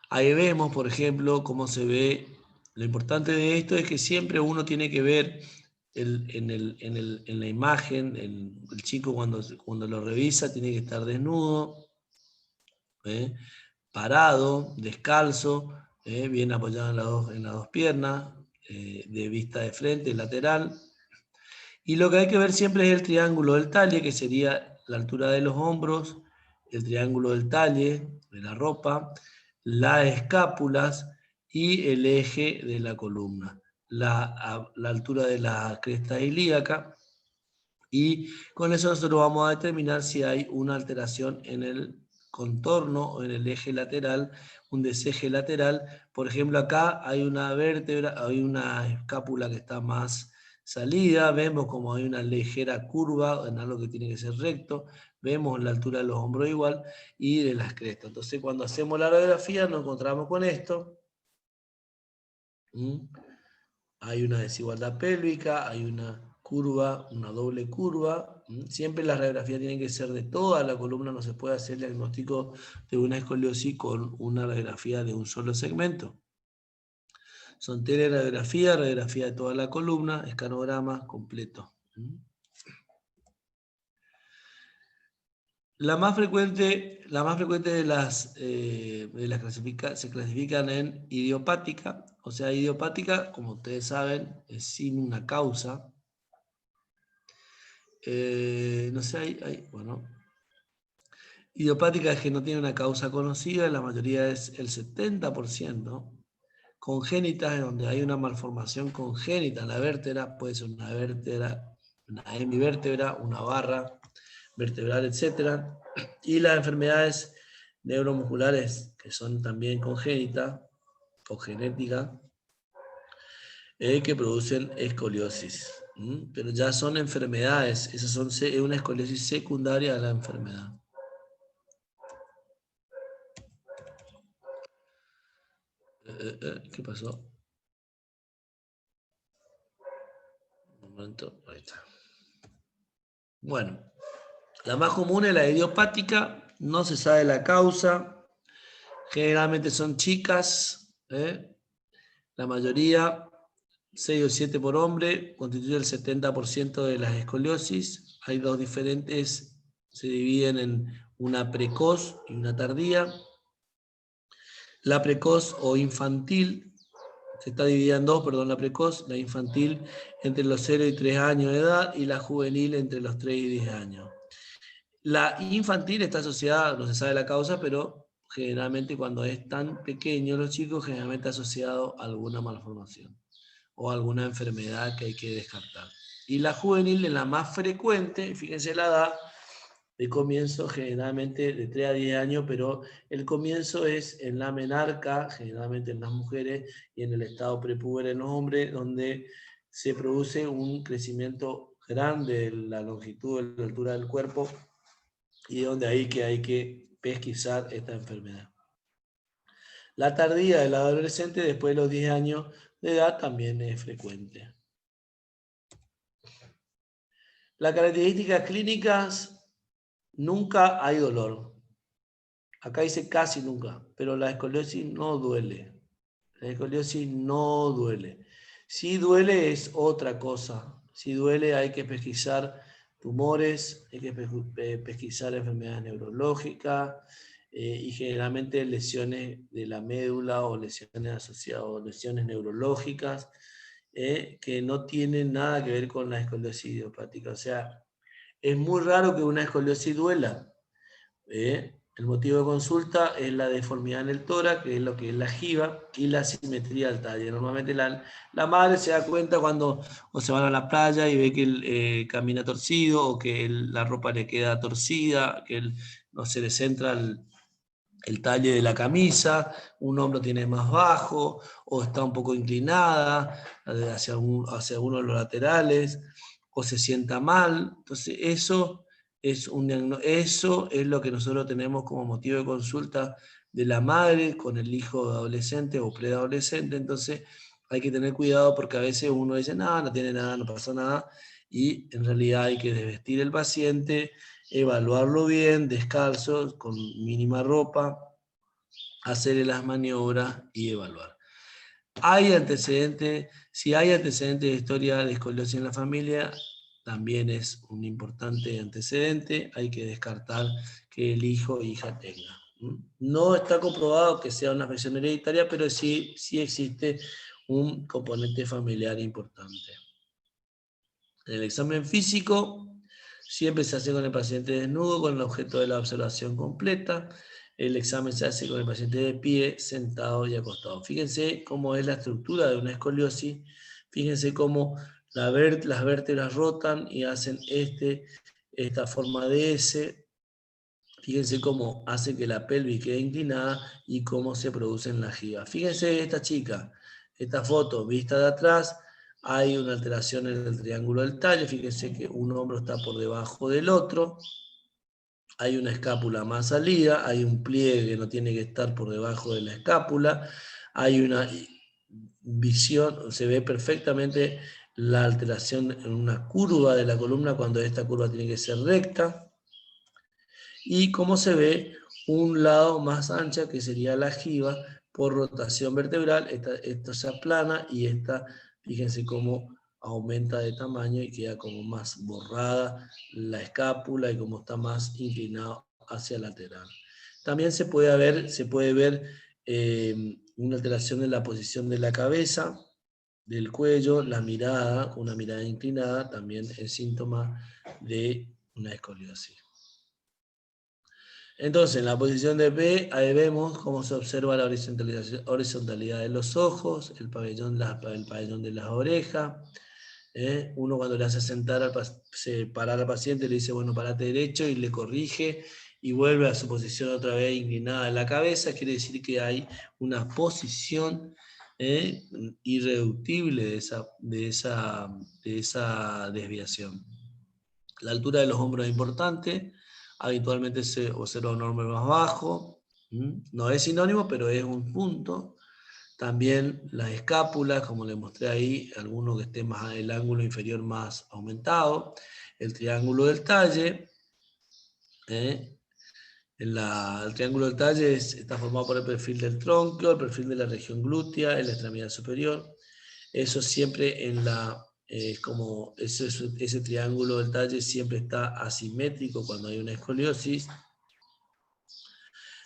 Ahí vemos, por ejemplo, cómo se ve. Lo importante de esto es que siempre uno tiene que ver en la imagen, el chico cuando lo revisa tiene que estar desnudo, parado, descalzo, bien apoyado en las dos piernas, de vista de frente, lateral. Y lo que hay que ver siempre es el triángulo del talle, que sería la altura de los hombros, el triángulo del talle, de la ropa, las escápulas y el eje de la columna, la altura de la cresta ilíaca, y con eso nosotros vamos a determinar si hay una alteración en el contorno o en el eje lateral, un deseje lateral. Por ejemplo, acá hay una vértebra, hay una escápula que está más salida, vemos como hay una ligera curva en algo que tiene que ser recto, vemos la altura de los hombros igual y de las crestas. Entonces, cuando hacemos la radiografía nos encontramos con esto. Hay una desigualdad pélvica, hay una curva, una doble curva. Siempre las radiografías tienen que ser de toda la columna, no se puede hacer el diagnóstico de una escoliosis con una radiografía de un solo segmento. Son teleradiografía, radiografía de toda la columna, escanograma completo. La más frecuente de las se clasifican en idiopática. O sea, idiopática, como ustedes saben, es sin una causa. No sé, bueno. Idiopática es que no tiene una causa conocida, la mayoría es el 70%. Congénitas, es donde hay una malformación congénita en la vértebra, puede ser una vértebra, una hemivértebra, una barra vertebral, etc. Y las enfermedades neuromusculares, que son también congénitas o genéticas, que producen escoliosis. Pero ya son enfermedades, esas son una escoliosis secundaria a la enfermedad. ¿Qué pasó? Un momento, ahí está. Bueno, la más común es la idiopática, no se sabe la causa, generalmente son chicas, la mayoría, 6 o 7 por hombre, constituye el 70% de las escoliosis. Hay dos diferentes, se dividen en una precoz y una tardía. La precoz o infantil, se está dividida en dos, perdón, la precoz, la infantil entre los 0 y 3 años de edad y la juvenil entre los 3 y 10 años. La infantil está asociada, no se sabe la causa, pero generalmente cuando es tan pequeño los chicos, generalmente asociado a alguna malformación o alguna enfermedad que hay que descartar. Y la juvenil es la más frecuente, fíjense la edad, de comienzo generalmente de 3 a 10 años, pero el comienzo es en la menarca, generalmente en las mujeres, y en el estado prepúber en los hombres, donde se produce un crecimiento grande de la longitud, de la altura del cuerpo, y donde hay que pesquisar esta enfermedad. La tardía del adolescente después de los 10 años de edad también es frecuente. Las características clínicas, nunca hay dolor. Acá dice casi nunca, pero la escoliosis no duele. La escoliosis no duele. Si duele es otra cosa. Si duele hay que pesquisar tumores, hay que pesquisar enfermedades neurológicas y generalmente lesiones de la médula o lesiones asociadas o lesiones neurológicas que no tienen nada que ver con la escoliosis idiopática. O sea, es muy raro que una escoliosis duela. El motivo de consulta es la deformidad en el tórax, que es lo que es la jiba, y la asimetría del talle. Normalmente la madre se da cuenta cuando o se van a la playa y ve que él camina torcido, o que la ropa le queda torcida, que no se le centra el talle de la camisa, un hombro tiene más bajo, o está un poco inclinada hacia uno de los laterales, o se sienta mal. Entonces eso es lo que nosotros tenemos como motivo de consulta de la madre con el hijo adolescente o preadolescente. Entonces hay que tener cuidado porque a veces uno dice, no tiene nada, no pasa nada, y en realidad hay que desvestir el paciente, evaluarlo bien, descalzo, con mínima ropa, hacerle las maniobras y evaluar. Si hay antecedentes de historia de escoliosis en la familia, también es un importante antecedente, hay que descartar que el hijo o hija tenga. No está comprobado que sea una afección hereditaria, pero sí existe un componente familiar importante. En el examen físico siempre se hace con el paciente desnudo, con el objeto de la observación completa. El examen se hace con el paciente de pie, sentado y acostado. Fíjense cómo es la estructura de una escoliosis. Fíjense cómo las vértebras rotan y hacen esta forma de S. Fíjense cómo hace que la pelvis quede inclinada y cómo se produce en la jiba. Fíjense esta chica, esta foto vista de atrás, hay una alteración en el triángulo del talle. Fíjense que un hombro está por debajo del otro. Hay una escápula más salida, hay un pliegue que no tiene que estar por debajo de la escápula. Hay una visión, se ve perfectamente la alteración en una curva de la columna cuando esta curva tiene que ser recta. Y cómo se ve un lado más ancha, que sería la jiba, por rotación vertebral. Esta se aplana y esta, fíjense cómo aumenta de tamaño y queda como más borrada la escápula y como está más inclinado hacia lateral. También se puede ver una alteración en la posición de la cabeza, del cuello, la mirada, una mirada inclinada, también es síntoma de una escoliosis. Entonces, en la posición de P, ahí vemos cómo se observa la horizontalidad de los ojos, el pabellón de las orejas. Uno cuando le hace parar al paciente, le dice, bueno, parate derecho, y le corrige, y vuelve a su posición otra vez inclinada en la cabeza. Quiere decir que hay una posición irreductible de esa desviación. La altura de los hombros es importante. Habitualmente se observa un hombro más bajo. No es sinónimo, pero es un punto. También las escápulas, como les mostré ahí, alguno que esté más el ángulo inferior más aumentado. El triángulo del talle. El triángulo del talle está formado por el perfil del tronco, el perfil de la región glútea, en la extremidad superior. Eso siempre en la... como ese triángulo del talle siempre está asimétrico cuando hay una escoliosis.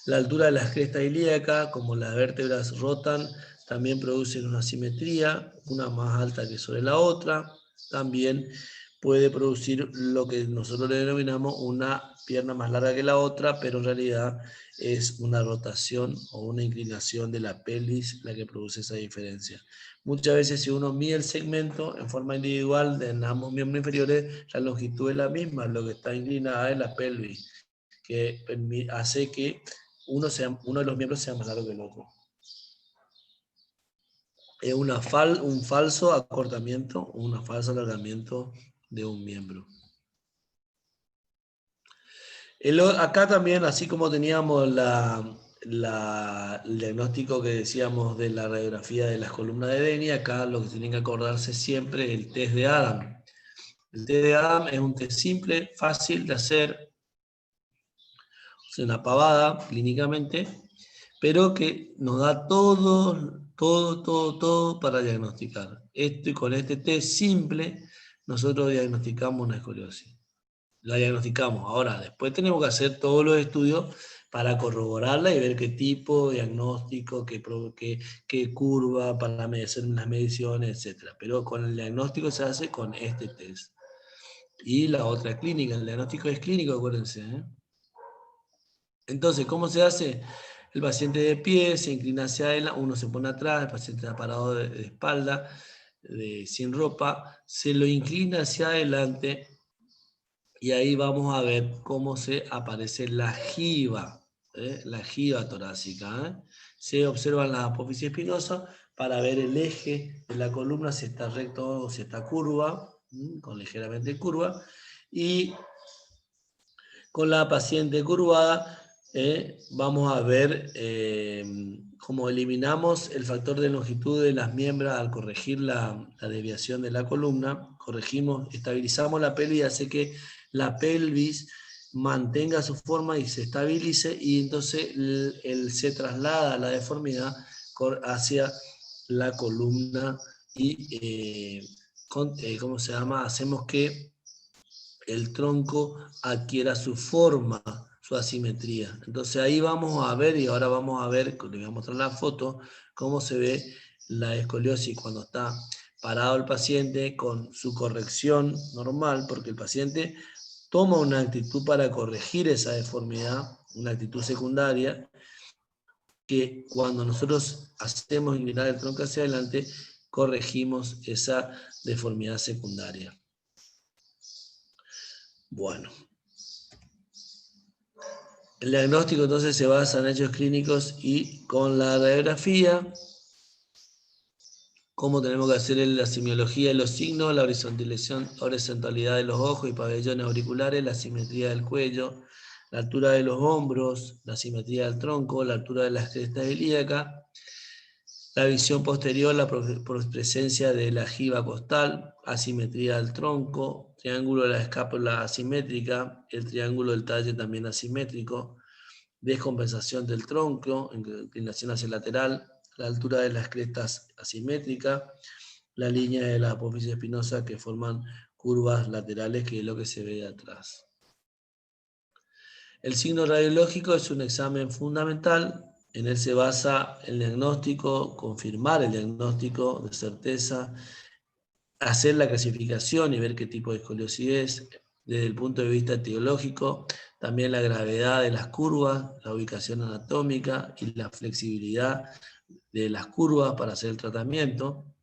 La altura de las crestas ilíacas, como las vértebras rotan, también producen una asimetría, una más alta que sobre la otra. También puede producir lo que nosotros le denominamos una pierna más larga que la otra, pero en realidad es una rotación o una inclinación de la pelvis la que produce esa diferencia. Muchas veces, si uno mide el segmento en forma individual de ambos miembros inferiores, la longitud es la misma, lo que está inclinada es la pelvis, que hace que uno de los miembros sea más largo que el otro. Es un falso acortamiento, un falso alargamiento de un miembro. Acá también, así como teníamos el diagnóstico que decíamos de la radiografía de las columnas de Denny, acá lo que tienen que acordarse siempre es el test de Adam. El test de Adam es un test simple, fácil de hacer, es una pavada clínicamente, pero que nos da todo para diagnosticar. Y con este test simple, nosotros diagnosticamos una escoliosis. La diagnosticamos. Ahora, después tenemos que hacer todos los estudios para corroborarla y ver qué tipo de diagnóstico, qué curva para hacer unas mediciones, etc. Pero con el diagnóstico se hace con este test. Y la otra clínica, el diagnóstico es clínico, acuérdense. Entonces, ¿cómo se hace? El paciente de pie se inclina hacia adelante, uno se pone atrás, el paciente está parado de espalda, sin ropa, se lo inclina hacia adelante y ahí vamos a ver cómo se aparece la jiba torácica. Se observan las apófisis espinosas para ver el eje de la columna, si está recto o si está curva, con ligeramente curva, y con la paciente curvada vamos a ver cómo eliminamos el factor de longitud de las miembros al corregir la desviación de la columna. Estabilizamos la pelvis y hace que la pelvis mantenga su forma y se estabilice, y entonces se traslada la deformidad hacia la columna y ¿cómo se llama? Hacemos que el tronco adquiera su forma, su asimetría. Entonces ahí vamos a ver, y ahora vamos a ver, les voy a mostrar la foto, cómo se ve la escoliosis cuando está parado el paciente con su corrección normal, porque el paciente toma una actitud para corregir esa deformidad, una actitud secundaria, que cuando nosotros hacemos inclinar el tronco hacia adelante, corregimos esa deformidad secundaria. Bueno. El diagnóstico entonces se basa en hechos clínicos y con la radiografía, cómo tenemos que hacer la semiología de los signos, la horizontalidad de los ojos y pabellones auriculares, la simetría del cuello, la altura de los hombros, la simetría del tronco, la altura de las crestas ilíacas, la visión posterior, la presencia de la jiba costal, asimetría del tronco, triángulo de la escápula asimétrica, el triángulo del talle también asimétrico, descompensación del tronco, inclinación hacia el lateral, la altura de las crestas asimétrica, la línea de la apófisis espinosa que forman curvas laterales, que es lo que se ve de atrás. El signo radiológico es un examen fundamental. En él se basa el diagnóstico, confirmar el diagnóstico de certeza, hacer la clasificación y ver qué tipo de escoliosis es, desde el punto de vista etiológico, también la gravedad de las curvas, la ubicación anatómica y la flexibilidad de las curvas para hacer el tratamiento.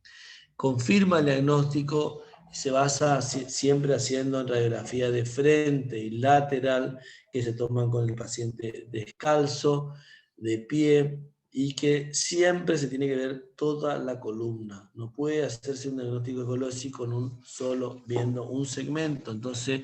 Confirma el diagnóstico y se basa siempre haciendo en radiografía de frente y lateral, que se toman con el paciente descalzo, de pie, y que siempre se tiene que ver toda la columna. No puede hacerse un diagnóstico de escoliosis con viendo un segmento. Entonces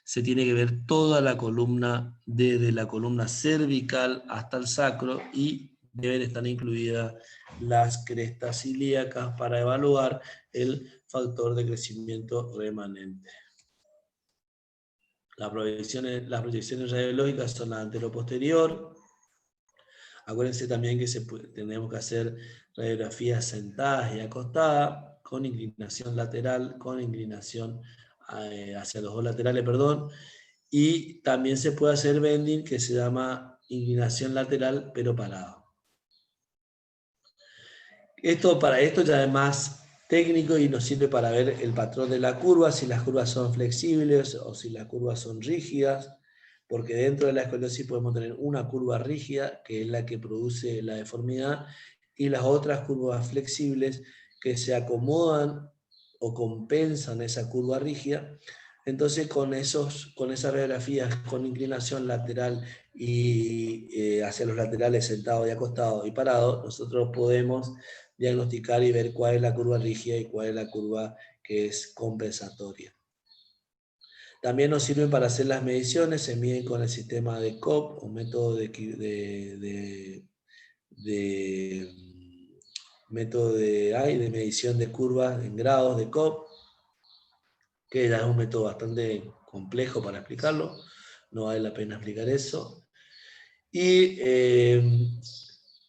se tiene que ver toda la columna, desde la columna cervical hasta el sacro, y deben estar incluidas las crestas ilíacas para evaluar el factor de crecimiento remanente. Las proyecciones radiológicas son la antero-posterior. Acuérdense también que tenemos que hacer radiografías sentadas y acostadas, con inclinación lateral, con inclinación hacia los dos laterales, perdón. Y también se puede hacer bending, que se llama inclinación lateral, pero parado. Para esto ya es más técnico y nos sirve para ver el patrón de la curva, si las curvas son flexibles o si las curvas son rígidas, porque dentro de la escoliosis podemos tener una curva rígida, que es la que produce la deformidad, y las otras curvas flexibles que se acomodan o compensan esa curva rígida. Entonces con esas radiografías con inclinación lateral y hacia los laterales, sentado y acostado y parado, nosotros podemos diagnosticar y ver cuál es la curva rígida y cuál es la curva que es compensatoria. También nos sirven para hacer las mediciones, se miden con el sistema de Cobb, un método de medición de curvas en grados de Cobb, que ya es un método bastante complejo para explicarlo, no vale la pena explicar eso. Y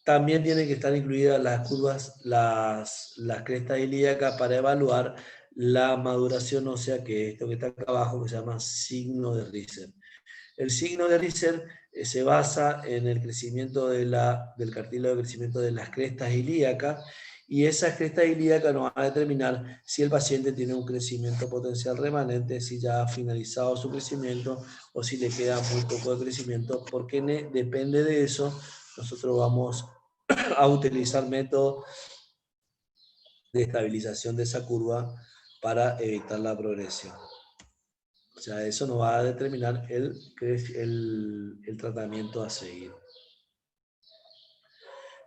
también tienen que estar incluidas las curvas, las crestas ilíacas, para evaluar la maduración ósea, que es esto que está acá abajo, que se llama signo de Risser. El signo de Risser se basa en el crecimiento del cartílago de crecimiento de las crestas ilíacas, y esas crestas ilíacas nos van a determinar si el paciente tiene un crecimiento potencial remanente, si ya ha finalizado su crecimiento o si le queda muy poco de crecimiento, porque depende de eso nosotros vamos a utilizar métodos de estabilización de esa curva para evitar la progresión. O sea, eso nos va a determinar el tratamiento a seguir.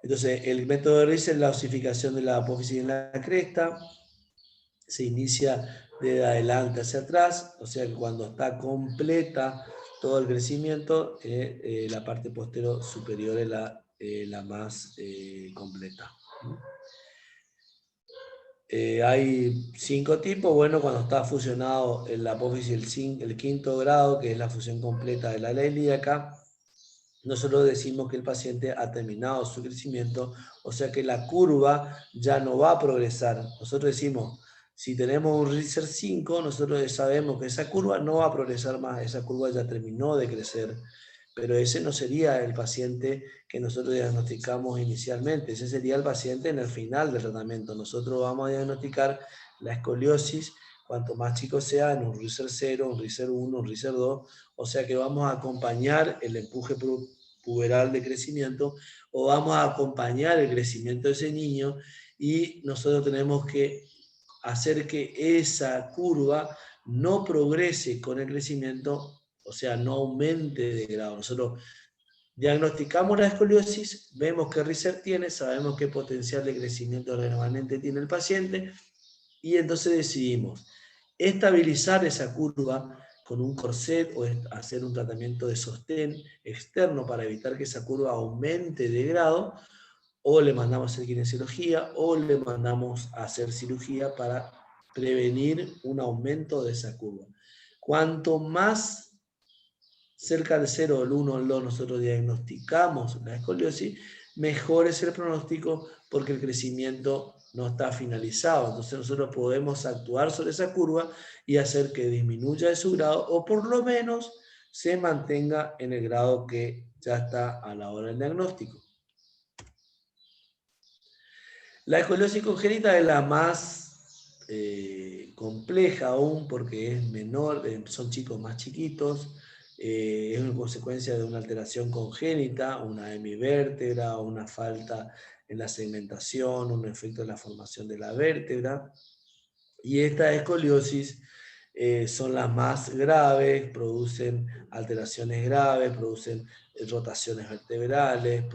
Entonces, el método de Risser es la osificación de la apófisis en la cresta. Se inicia de adelante hacia atrás, o sea que cuando está completa todo el crecimiento, la parte posterior superior es la más completa. Hay 5 tipos. Bueno, cuando está fusionado en la apófisis el quinto grado, que es la fusión completa de la ala ilíaca, nosotros decimos que el paciente ha terminado su crecimiento, o sea que la curva ya no va a progresar. Nosotros decimos, si tenemos un Risser 5, nosotros sabemos que esa curva no va a progresar más, esa curva ya terminó de crecer. pero ese no sería el paciente que nosotros diagnosticamos inicialmente, ese sería el paciente en el final del tratamiento. Nosotros vamos a diagnosticar la escoliosis, cuanto más chico sea, en un Reaser 0, un Reaser 1, un Reaser 2, o sea que vamos a acompañar el empuje puberal de crecimiento, o vamos a acompañar el crecimiento de ese niño, y nosotros tenemos que hacer que esa curva no progrese con el crecimiento, o sea, no aumente de grado. Nosotros diagnosticamos la escoliosis, vemos qué Reaser tiene, sabemos qué potencial de crecimiento remanente tiene el paciente, y entonces decidimos estabilizar esa curva con un corset o hacer un tratamiento de sostén externo para evitar que esa curva aumente de grado, o le mandamos a hacer kinesiología, o le mandamos a hacer cirugía para prevenir un aumento de esa curva. Cuanto más cerca del 0, el 1, el 2, nosotros diagnosticamos la escoliosis, mejor es el pronóstico porque el crecimiento no está finalizado. Entonces nosotros podemos actuar sobre esa curva y hacer que disminuya de su grado, o por lo menos se mantenga en el grado que ya está a la hora del diagnóstico. La escoliosis congénita es la más compleja aún porque es menor, son chicos más chiquitos, es una consecuencia de una alteración congénita, una hemivértebra, una falta en la segmentación, un efecto en la formación de la vértebra. Y esta escoliosis son las más graves, producen alteraciones graves, producen rotaciones vertebrales,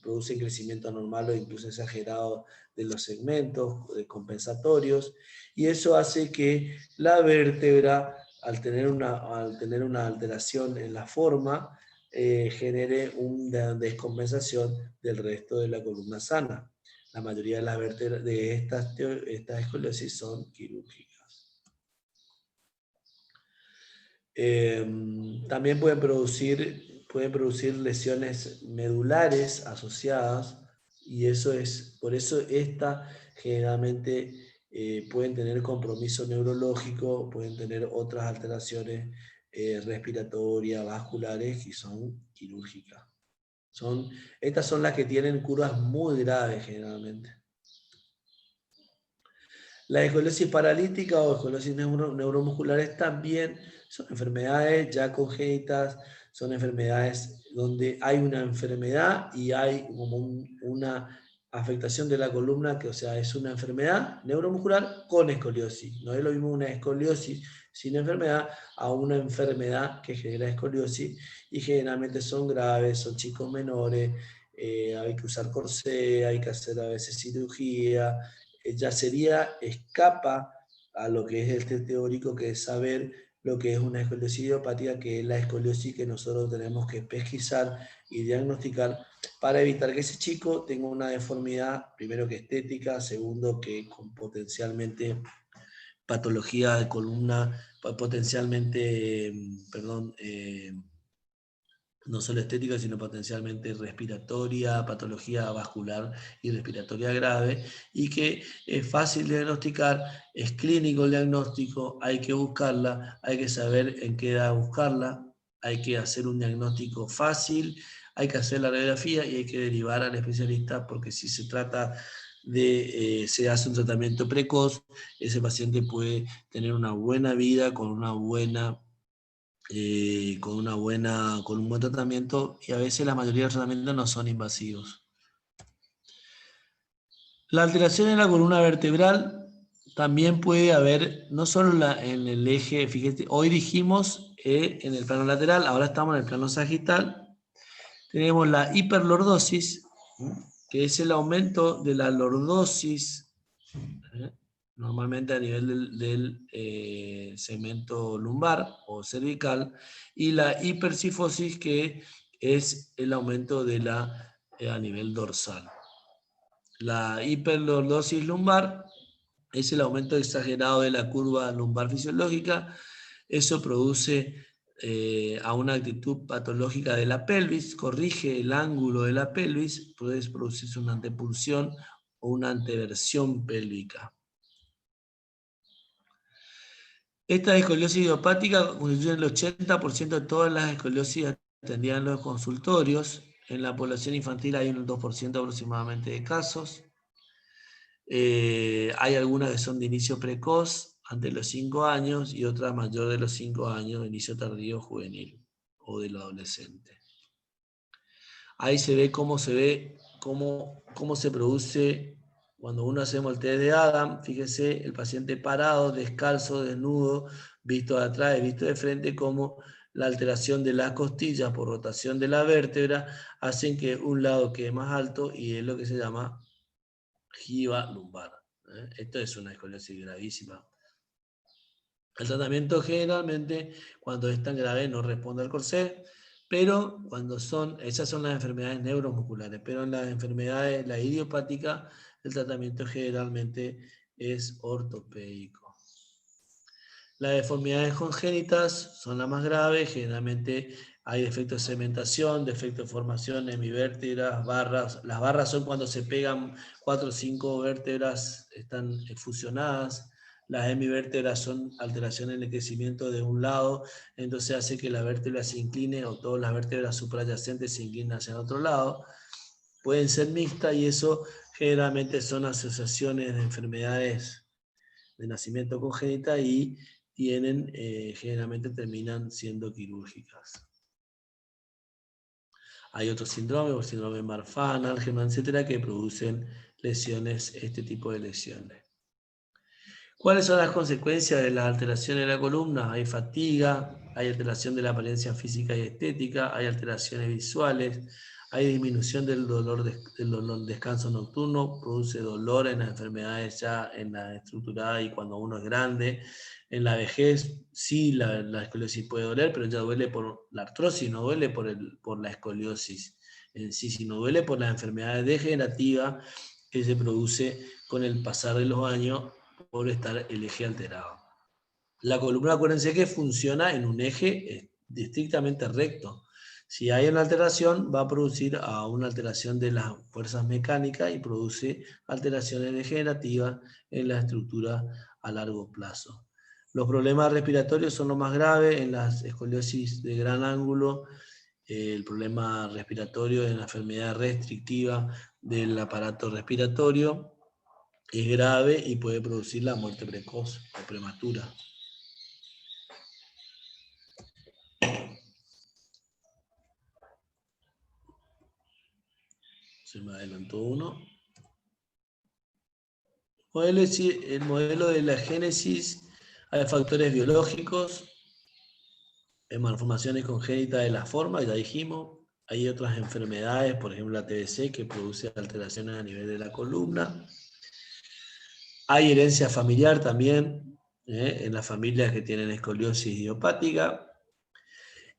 producen crecimiento anormal o incluso exagerado de los segmentos compensatorios, y eso hace que la vértebra, al tener una alteración en la forma, genere una descompensación del resto de la columna sana. La mayoría de las vértebras de estas escoliosis son quirúrgicas. También pueden producir lesiones medulares asociadas, y por eso esta generalmente pueden tener compromiso neurológico, pueden tener otras alteraciones respiratorias, vasculares, y son quirúrgicas. Estas son las que tienen curvas muy graves generalmente. La escoliosis paralítica o escoliosis neuromusculares también son enfermedades ya congénitas, son enfermedades donde hay una enfermedad y hay como una afectación de la columna, que o sea, es una enfermedad neuromuscular con escoliosis. No es lo mismo una escoliosis sin enfermedad a una enfermedad que genera escoliosis, y generalmente son graves, son chicos menores, hay que usar corsé, hay que hacer a veces cirugía. Ya escapa a lo que es el test teórico, que es saber lo que es una escoliosis idiopática, que es la escoliosis que nosotros tenemos que pesquisar y diagnosticar para evitar que ese chico tenga una deformidad, primero que estética, segundo que con potencialmente patología de columna, potencialmente, no solo estética, sino potencialmente respiratoria, patología vascular y respiratoria grave, y que es fácil de diagnosticar, es clínico el diagnóstico, hay que buscarla, hay que saber en qué edad buscarla, hay que hacer un diagnóstico fácil, hay que hacer la radiografía y hay que derivar al especialista, porque si se trata se hace un tratamiento precoz, ese paciente puede tener una buena vida con un buen tratamiento, y a veces la mayoría de los tratamientos no son invasivos. La alteración en la columna vertebral también puede haber, no solo en el eje, fíjate, hoy dijimos en el plano lateral, ahora estamos en el plano sagital. Tenemos la hiperlordosis, que es el aumento de la lordosis, normalmente a nivel del segmento lumbar o cervical, y la hipercifosis, que es el aumento a nivel dorsal. La hiperlordosis lumbar es el aumento exagerado de la curva lumbar fisiológica. Eso produce a una actitud patológica de la pelvis, corrige el ángulo de la pelvis, puede producirse una antepulsión o una anteversión pélvica. Esta escoliosis idiopática constituye el 80% de todas las escoliosis atendida en los consultorios. En la población infantil hay un 2% aproximadamente de casos. Hay algunas que son de inicio precoz, antes de los 5 años, y otras mayor de los 5 años, de inicio tardío juvenil o del adolescente. Ahí se ve cómo se produce cuando uno hacemos el test de Adam. Fíjese, el paciente parado, descalzo, desnudo, visto de atrás, visto de frente, como la alteración de las costillas por rotación de la vértebra hacen que un lado quede más alto, y es lo que se llama giba lumbar. Esto es una escoliosis gravísima. El tratamiento generalmente, cuando es tan grave, no responde al corsé, pero esas son las enfermedades neuromusculares, pero en las enfermedades, la idiopática, el tratamiento generalmente es ortopédico. Las deformidades congénitas son las más graves, generalmente hay defectos de cementación, defectos de formación, hemivértebras, barras. Las barras son cuando se pegan 4 o 5 vértebras, están fusionadas. Las hemivértebras son alteraciones en el crecimiento de un lado, entonces hace que la vértebra se incline, o todas las vértebras suprayacentes se inclinan hacia el otro lado. Pueden ser mixtas, y eso generalmente son asociaciones de enfermedades de nacimiento congénita, y generalmente terminan siendo quirúrgicas. Hay otros síndromes, el síndrome de Marfan, Angelman, etcétera, que producen lesiones, este tipo de lesiones. ¿Cuáles son las consecuencias de las alteraciones de la columna? Hay fatiga, hay alteración de la apariencia física y estética, hay alteraciones visuales, hay disminución del dolor descanso nocturno, produce dolor en las enfermedades ya en la estructurada y cuando uno es grande. En la vejez, sí, la escoliosis puede doler, pero ya duele por la artrosis, no duele por la escoliosis en sí, sino duele por las enfermedades degenerativas que se produce con el pasar de los años por estar el eje alterado. La columna, acuérdense que funciona en un eje estrictamente recto. Si hay una alteración, va a producir una alteración de las fuerzas mecánicas y produce alteraciones degenerativas en la estructura a largo plazo. Los problemas respiratorios son los más graves en las escoliosis de gran ángulo. El problema respiratorio es una enfermedad restrictiva del aparato respiratorio. Es grave y puede producir la muerte precoz o prematura. Se me adelantó uno. El modelo de la génesis, hay factores biológicos, malformaciones congénitas de la forma, ya dijimos. Hay otras enfermedades, por ejemplo la TBC, que produce alteraciones a nivel de la columna. Hay herencia familiar también, en las familias que tienen escoliosis idiopática.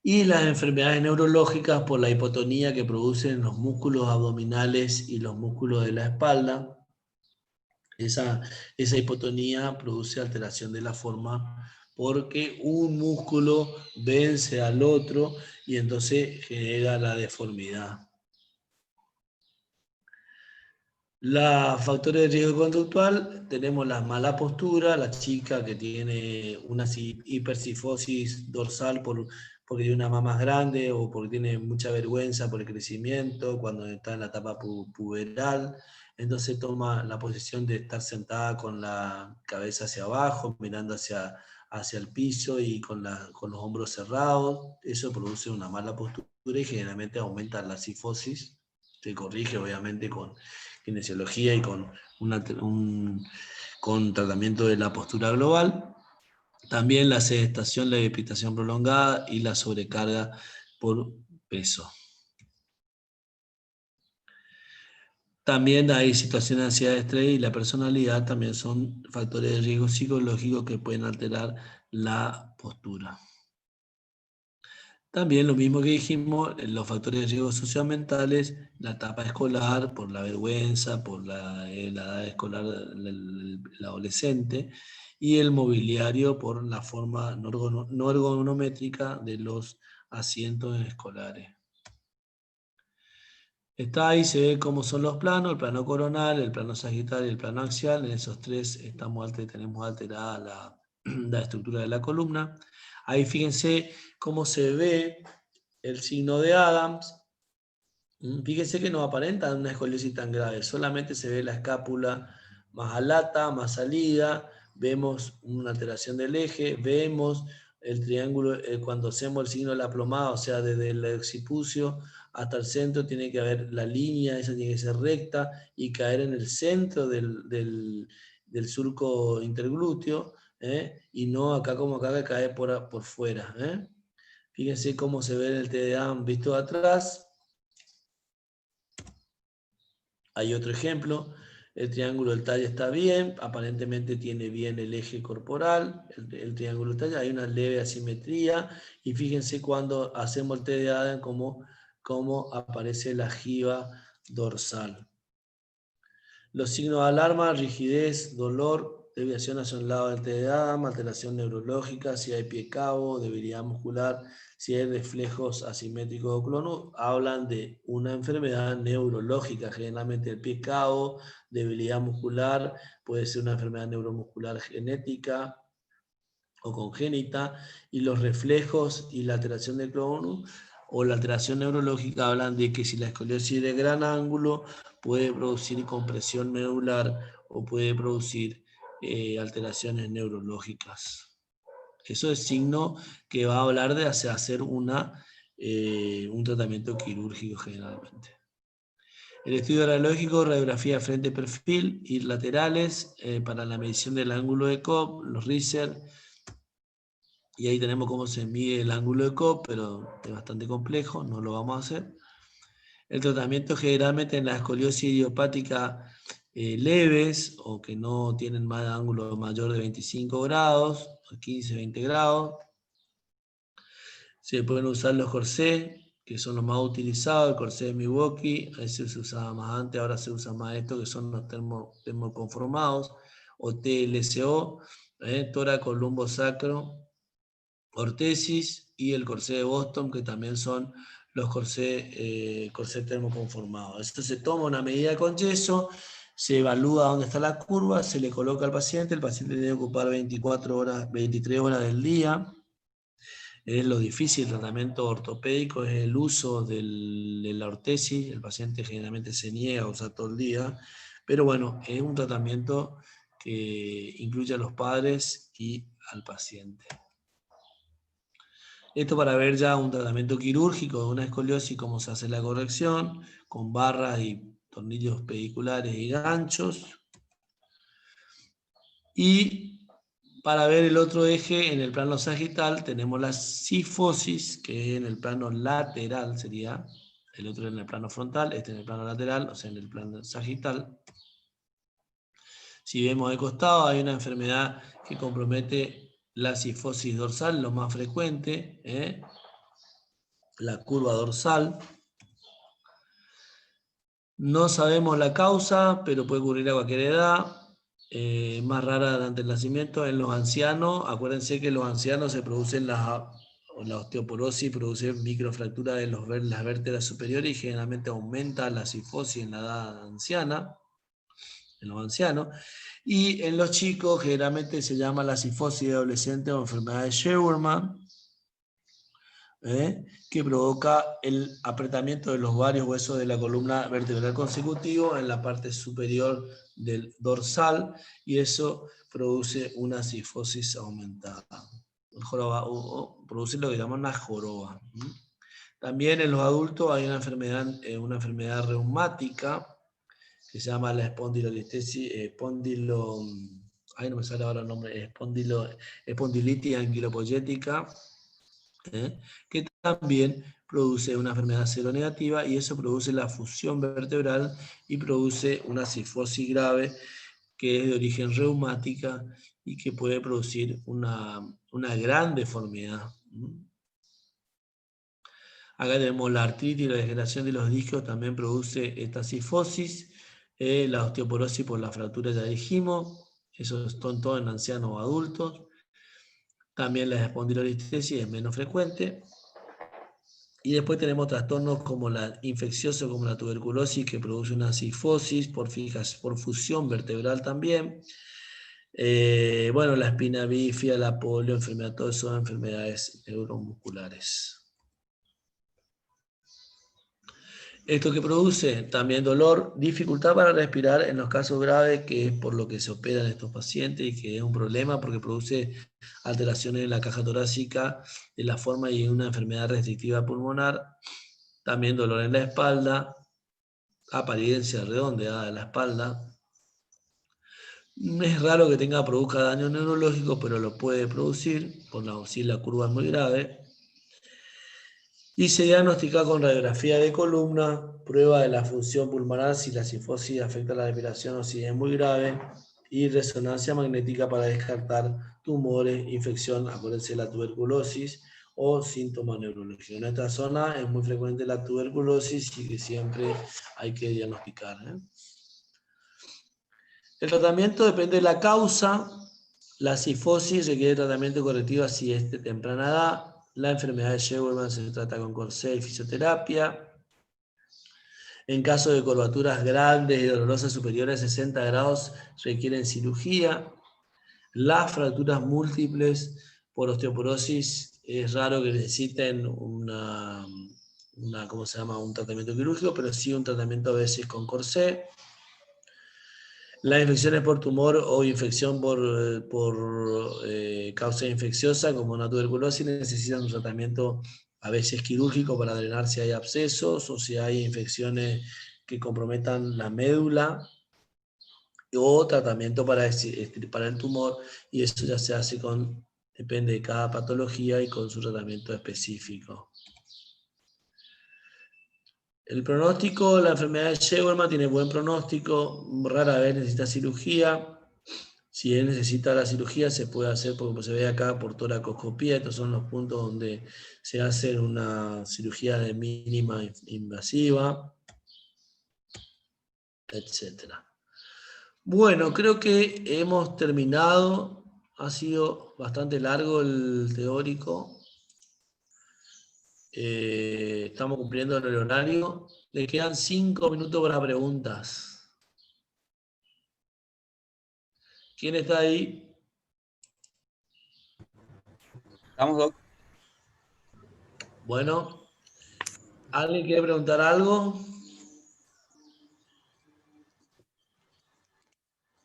Y las enfermedades neurológicas por la hipotonía que producen los músculos abdominales y los músculos de la espalda. Esa hipotonía produce alteración de la forma porque un músculo vence al otro y entonces genera la deformidad. Los factores de riesgo conductual, tenemos la mala postura, la chica que tiene una hipercifosis dorsal porque tiene una mama más grande o porque tiene mucha vergüenza por el crecimiento cuando está en la etapa puberal, entonces toma la posición de estar sentada con la cabeza hacia abajo, mirando hacia el piso y con los hombros cerrados. Eso produce una mala postura y generalmente aumenta la cifosis. Se corrige obviamente con kinesiología y con tratamiento de la postura global. También la sedestación, la debilitación prolongada y la sobrecarga por peso. También hay situaciones de ansiedad, estrés y la personalidad también son factores de riesgo psicológico que pueden alterar la postura. También lo mismo que dijimos, los factores de riesgo socioambientales, la etapa escolar, por la vergüenza, por la edad escolar, el adolescente, y el mobiliario por la forma no ergonométrica de los asientos escolares. Está ahí, se ve cómo son los planos, el plano coronal, el plano sagital y el plano axial. En esos tres tenemos alterada la estructura de la columna. Ahí fíjense cómo se ve el signo de Adams. Fíjense que no aparenta una escoliosis tan grave, solamente se ve la escápula más alata, más salida, vemos una alteración del eje, vemos el triángulo, cuando hacemos el signo de la plomada, o sea, desde el occipucio hasta el centro, tiene que haber la línea, esa tiene que ser recta y caer en el centro del surco interglúteo, y no acá como acá que cae por fuera. Fíjense cómo se ve en el TDA visto de atrás. Hay otro ejemplo, el triángulo del talle está bien, aparentemente tiene bien el eje corporal, el triángulo del talle, hay una leve asimetría, y fíjense cuando hacemos el TDA cómo aparece la jiba dorsal. Los signos de alarma: rigidez, dolor, desviación hacia un lado del TDA, alteración neurológica, si hay pie cabo, debilidad muscular, si hay reflejos asimétricos o clonus, hablan de una enfermedad neurológica, generalmente el pie cabo, debilidad muscular, puede ser una enfermedad neuromuscular genética o congénita, y los reflejos y la alteración del clonus o la alteración neurológica hablan de que si la escoliosis de gran ángulo puede producir compresión medular o puede producir alteraciones neurológicas. Eso es signo que va a hablar de hacer un tratamiento quirúrgico generalmente. El estudio radiológico, radiografía frente-perfil y laterales para la medición del ángulo de Cobb, los Riser, y ahí tenemos cómo se mide el ángulo de Cobb, pero es bastante complejo, no lo vamos a hacer. El tratamiento generalmente en la escoliosis idiopática leves o que no tienen más ángulo mayor de 25 grados, 15, 20 grados. Se pueden usar los corsés, que son los más utilizados, el corsé de Milwaukee, a veces se usaba más antes, ahora se usa más esto, que son los termoconformados, o TLCO, tórax lumbosacro, ortesis, y el corsé de Boston, que también son los corsés termoconformados. Esto se toma una medida con yeso, se evalúa dónde está la curva, se le coloca al paciente, el paciente tiene que ocupar 24 horas, 23 horas del día. Es lo difícil del tratamiento ortopédico, es el uso de la ortesis. El paciente generalmente se niega a usar todo el día, pero bueno, es un tratamiento que incluye a los padres y al paciente. Esto para ver ya un tratamiento quirúrgico de una escoliosis, cómo se hace la corrección, con barras y tornillos pediculares y ganchos. Y para ver el otro eje en el plano sagital tenemos la cifosis, que en el plano lateral sería, el otro en el plano frontal, este en el plano lateral, o sea en el plano sagital. Si vemos de costado hay una enfermedad que compromete la cifosis dorsal, lo más frecuente, la curva dorsal. No sabemos la causa, pero puede ocurrir a cualquier edad. Más rara durante el nacimiento. En los ancianos, acuérdense que en los ancianos se producen la osteoporosis, produce microfractura de las vértebras superiores y generalmente aumenta la cifosis en la edad anciana, en los ancianos. Y en los chicos generalmente se llama la cifosis adolescente o enfermedad de Scheuermann, que provoca el apretamiento de los varios huesos de la columna vertebral consecutivo en la parte superior del dorsal, y eso produce una cifosis aumentada. O produce lo que llaman una joroba. También en los adultos hay una enfermedad reumática que se llama la espondilolistesis, no me sale ahora el nombre, espondilitis anquilopoyética, que también produce una enfermedad seronegativa, y eso produce la fusión vertebral y produce una cifosis grave que es de origen reumática y que puede producir una gran deformidad. Acá tenemos la artritis y la degeneración de los discos, también produce esta cifosis. La osteoporosis por la fractura ya dijimos, eso son todo en ancianos o adultos. También la espondilolistesis es menos frecuente. Y después tenemos trastornos como la infeccioso, como la tuberculosis, que produce una cifosis por fusión vertebral también. Bueno, la espina bífida, la polio, todas son enfermedades neuromusculares. Esto que produce también dolor, dificultad para respirar en los casos graves, que es por lo que se operan estos pacientes y que es un problema porque produce alteraciones en la caja torácica de la forma y una enfermedad restrictiva pulmonar. También dolor en la espalda, apariencia redondeada de la espalda. Es raro que produzca daño neurológico, pero lo puede producir si la curva es muy grave. Y se diagnostica con radiografía de columna, prueba de la función pulmonar si la cifosis afecta la respiración o si es muy grave, y resonancia magnética para descartar tumores, infección, acuérdense la tuberculosis o síntomas neurológicos. En esta zona es muy frecuente la tuberculosis y que siempre hay que diagnosticar. El tratamiento depende de la causa. La cifosis requiere tratamiento correctivo si es de temprana edad. La enfermedad de Scheuermann se trata con corsé y fisioterapia. En caso de curvaturas grandes y dolorosas superiores a 60 grados, requieren cirugía. Las fracturas múltiples por osteoporosis es raro que necesiten un tratamiento quirúrgico, pero sí un tratamiento a veces con corsé. Las infecciones por tumor o infección por causa infecciosa, como una tuberculosis, necesitan un tratamiento a veces quirúrgico para drenar si hay abscesos o si hay infecciones que comprometan la médula, o tratamiento para extirpar el tumor, y eso ya se hace depende de cada patología y con su tratamiento específico. El pronóstico, la enfermedad de Scheuermann tiene buen pronóstico, rara vez necesita cirugía. Si él necesita la cirugía, se puede hacer, como se ve acá, por toracoscopía. Estos son los puntos donde se hace una cirugía de mínima invasiva, etc. Bueno, creo que hemos terminado. Ha sido bastante largo el teórico. Estamos cumpliendo el horario. Le quedan 5 minutos para preguntas. ¿Quién está ahí? Estamos, Doc. Bueno, ¿alguien quiere preguntar algo?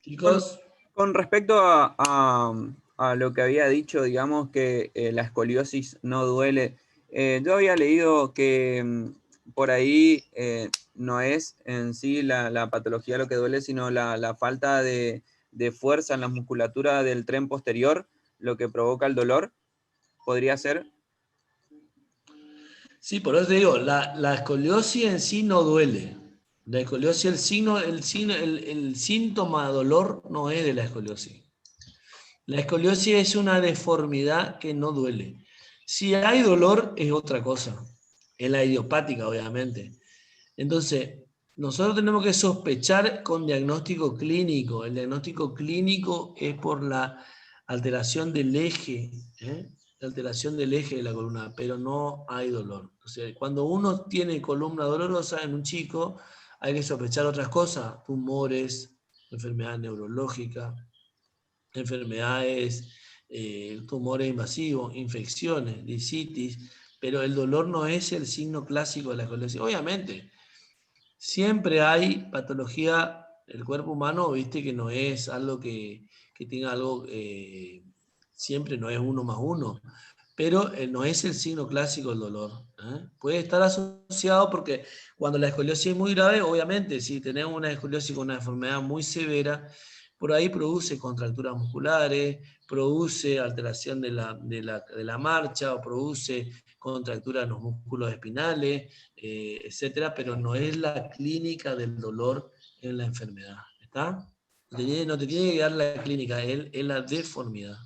Chicos. Con respecto a lo que había dicho, digamos que la escoliosis no duele, yo había leído que por ahí no es en sí la patología lo que duele, sino la falta de fuerza en la musculatura del tren posterior, lo que provoca el dolor. ¿Podría ser? Sí, por eso te digo, la escoliosis en sí no duele. La escoliosis, el síntoma de dolor no es de la escoliosis. La escoliosis es una deformidad que no duele. Si hay dolor es otra cosa. Es la idiopática, obviamente. Entonces, nosotros tenemos que sospechar con diagnóstico clínico. El diagnóstico clínico es por la alteración del eje, la alteración del eje de la columna, pero no hay dolor. O sea, cuando uno tiene columna dolorosa en un chico, hay que sospechar otras cosas, tumores, enfermedades neurológicas, enfermedades, tumores invasivos, infecciones, lisitis, pero el dolor no es el signo clásico de la escoliosis. Obviamente, siempre hay patología del cuerpo humano, viste que no es algo que tenga algo, siempre no es 1 más 1, pero no es el signo clásico del dolor. Puede estar asociado porque cuando la escoliosis es muy grave, obviamente, si tenemos una escoliosis con una enfermedad muy severa, por ahí produce contracturas musculares, produce alteración de la marcha, o produce contractura en los músculos espinales, etcétera, pero no es la clínica del dolor en la enfermedad. ¿Está? No te tiene que dar la clínica, es la deformidad.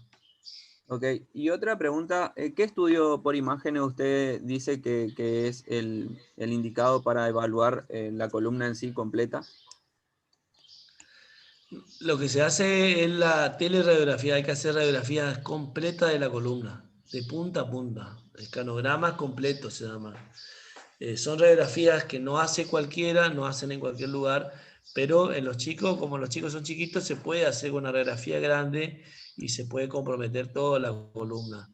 Ok, y otra pregunta, ¿qué estudio por imágenes usted dice que es el indicado para evaluar la columna en sí completa? Lo que se hace es la teleradiografía, hay que hacer radiografías completas de la columna, de punta a punta, escanogramas completos se llaman. Son radiografías que no hace cualquiera, no hacen en cualquier lugar, pero en los chicos, como los chicos son chiquitos, se puede hacer una radiografía grande y se puede comprometer toda la columna.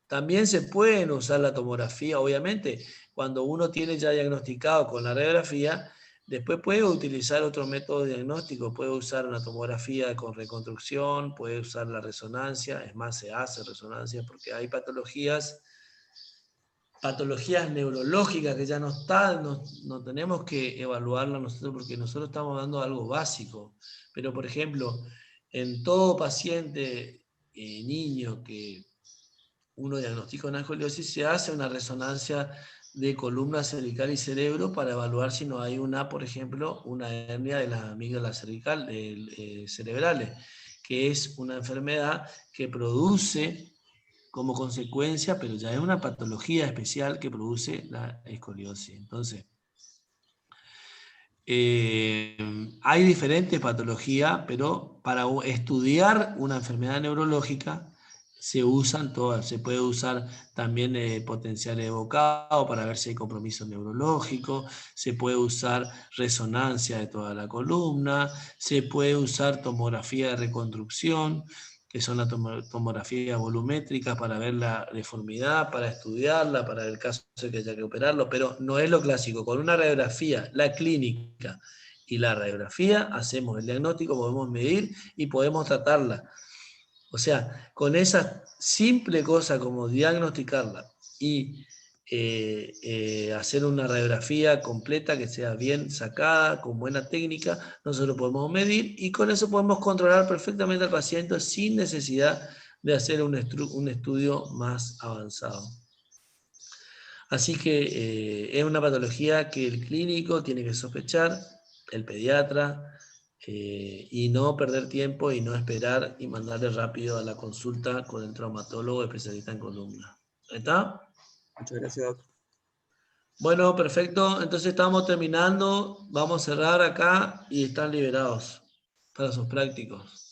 También se pueden usar la tomografía, obviamente, cuando uno tiene ya diagnosticado con la radiografía, después puede utilizar otro método de diagnóstico, puede usar una tomografía con reconstrucción, puede usar la resonancia, es más, se hace resonancia porque hay patologías neurológicas que ya no tenemos que evaluarlas nosotros porque nosotros estamos dando algo básico. Pero, por ejemplo, en todo paciente, niño que uno diagnostica una escoliosis, se hace una resonancia de columna cervical y cerebro para evaluar si no hay por ejemplo, una hernia de las amígdalas cerebrales, que es una enfermedad que produce como consecuencia, pero ya es una patología especial que produce la escoliosis. Entonces, hay diferentes patologías, pero para estudiar una enfermedad neurológica se usan todas. Se puede usar también potencial evocado para ver si hay compromiso neurológico, se puede usar resonancia de toda la columna, se puede usar tomografía de reconstrucción, que son las tomografías volumétricas para ver la deformidad, para estudiarla, para el caso de que haya que operarlo, pero no es lo clásico. Con una radiografía, la clínica y la radiografía, hacemos el diagnóstico, podemos medir y podemos tratarla. O sea, con esa simple cosa como diagnosticarla y hacer una radiografía completa que sea bien sacada, con buena técnica, nosotros podemos medir y con eso podemos controlar perfectamente al paciente sin necesidad de hacer un estudio más avanzado. Así que es una patología que el clínico tiene que sospechar, el pediatra, y no perder tiempo y no esperar y mandarle rápido a la consulta con el traumatólogo especialista en columna. ¿Está? Muchas gracias, Doc. Bueno, perfecto. Entonces estamos terminando. Vamos a cerrar acá y están liberados para sus prácticos.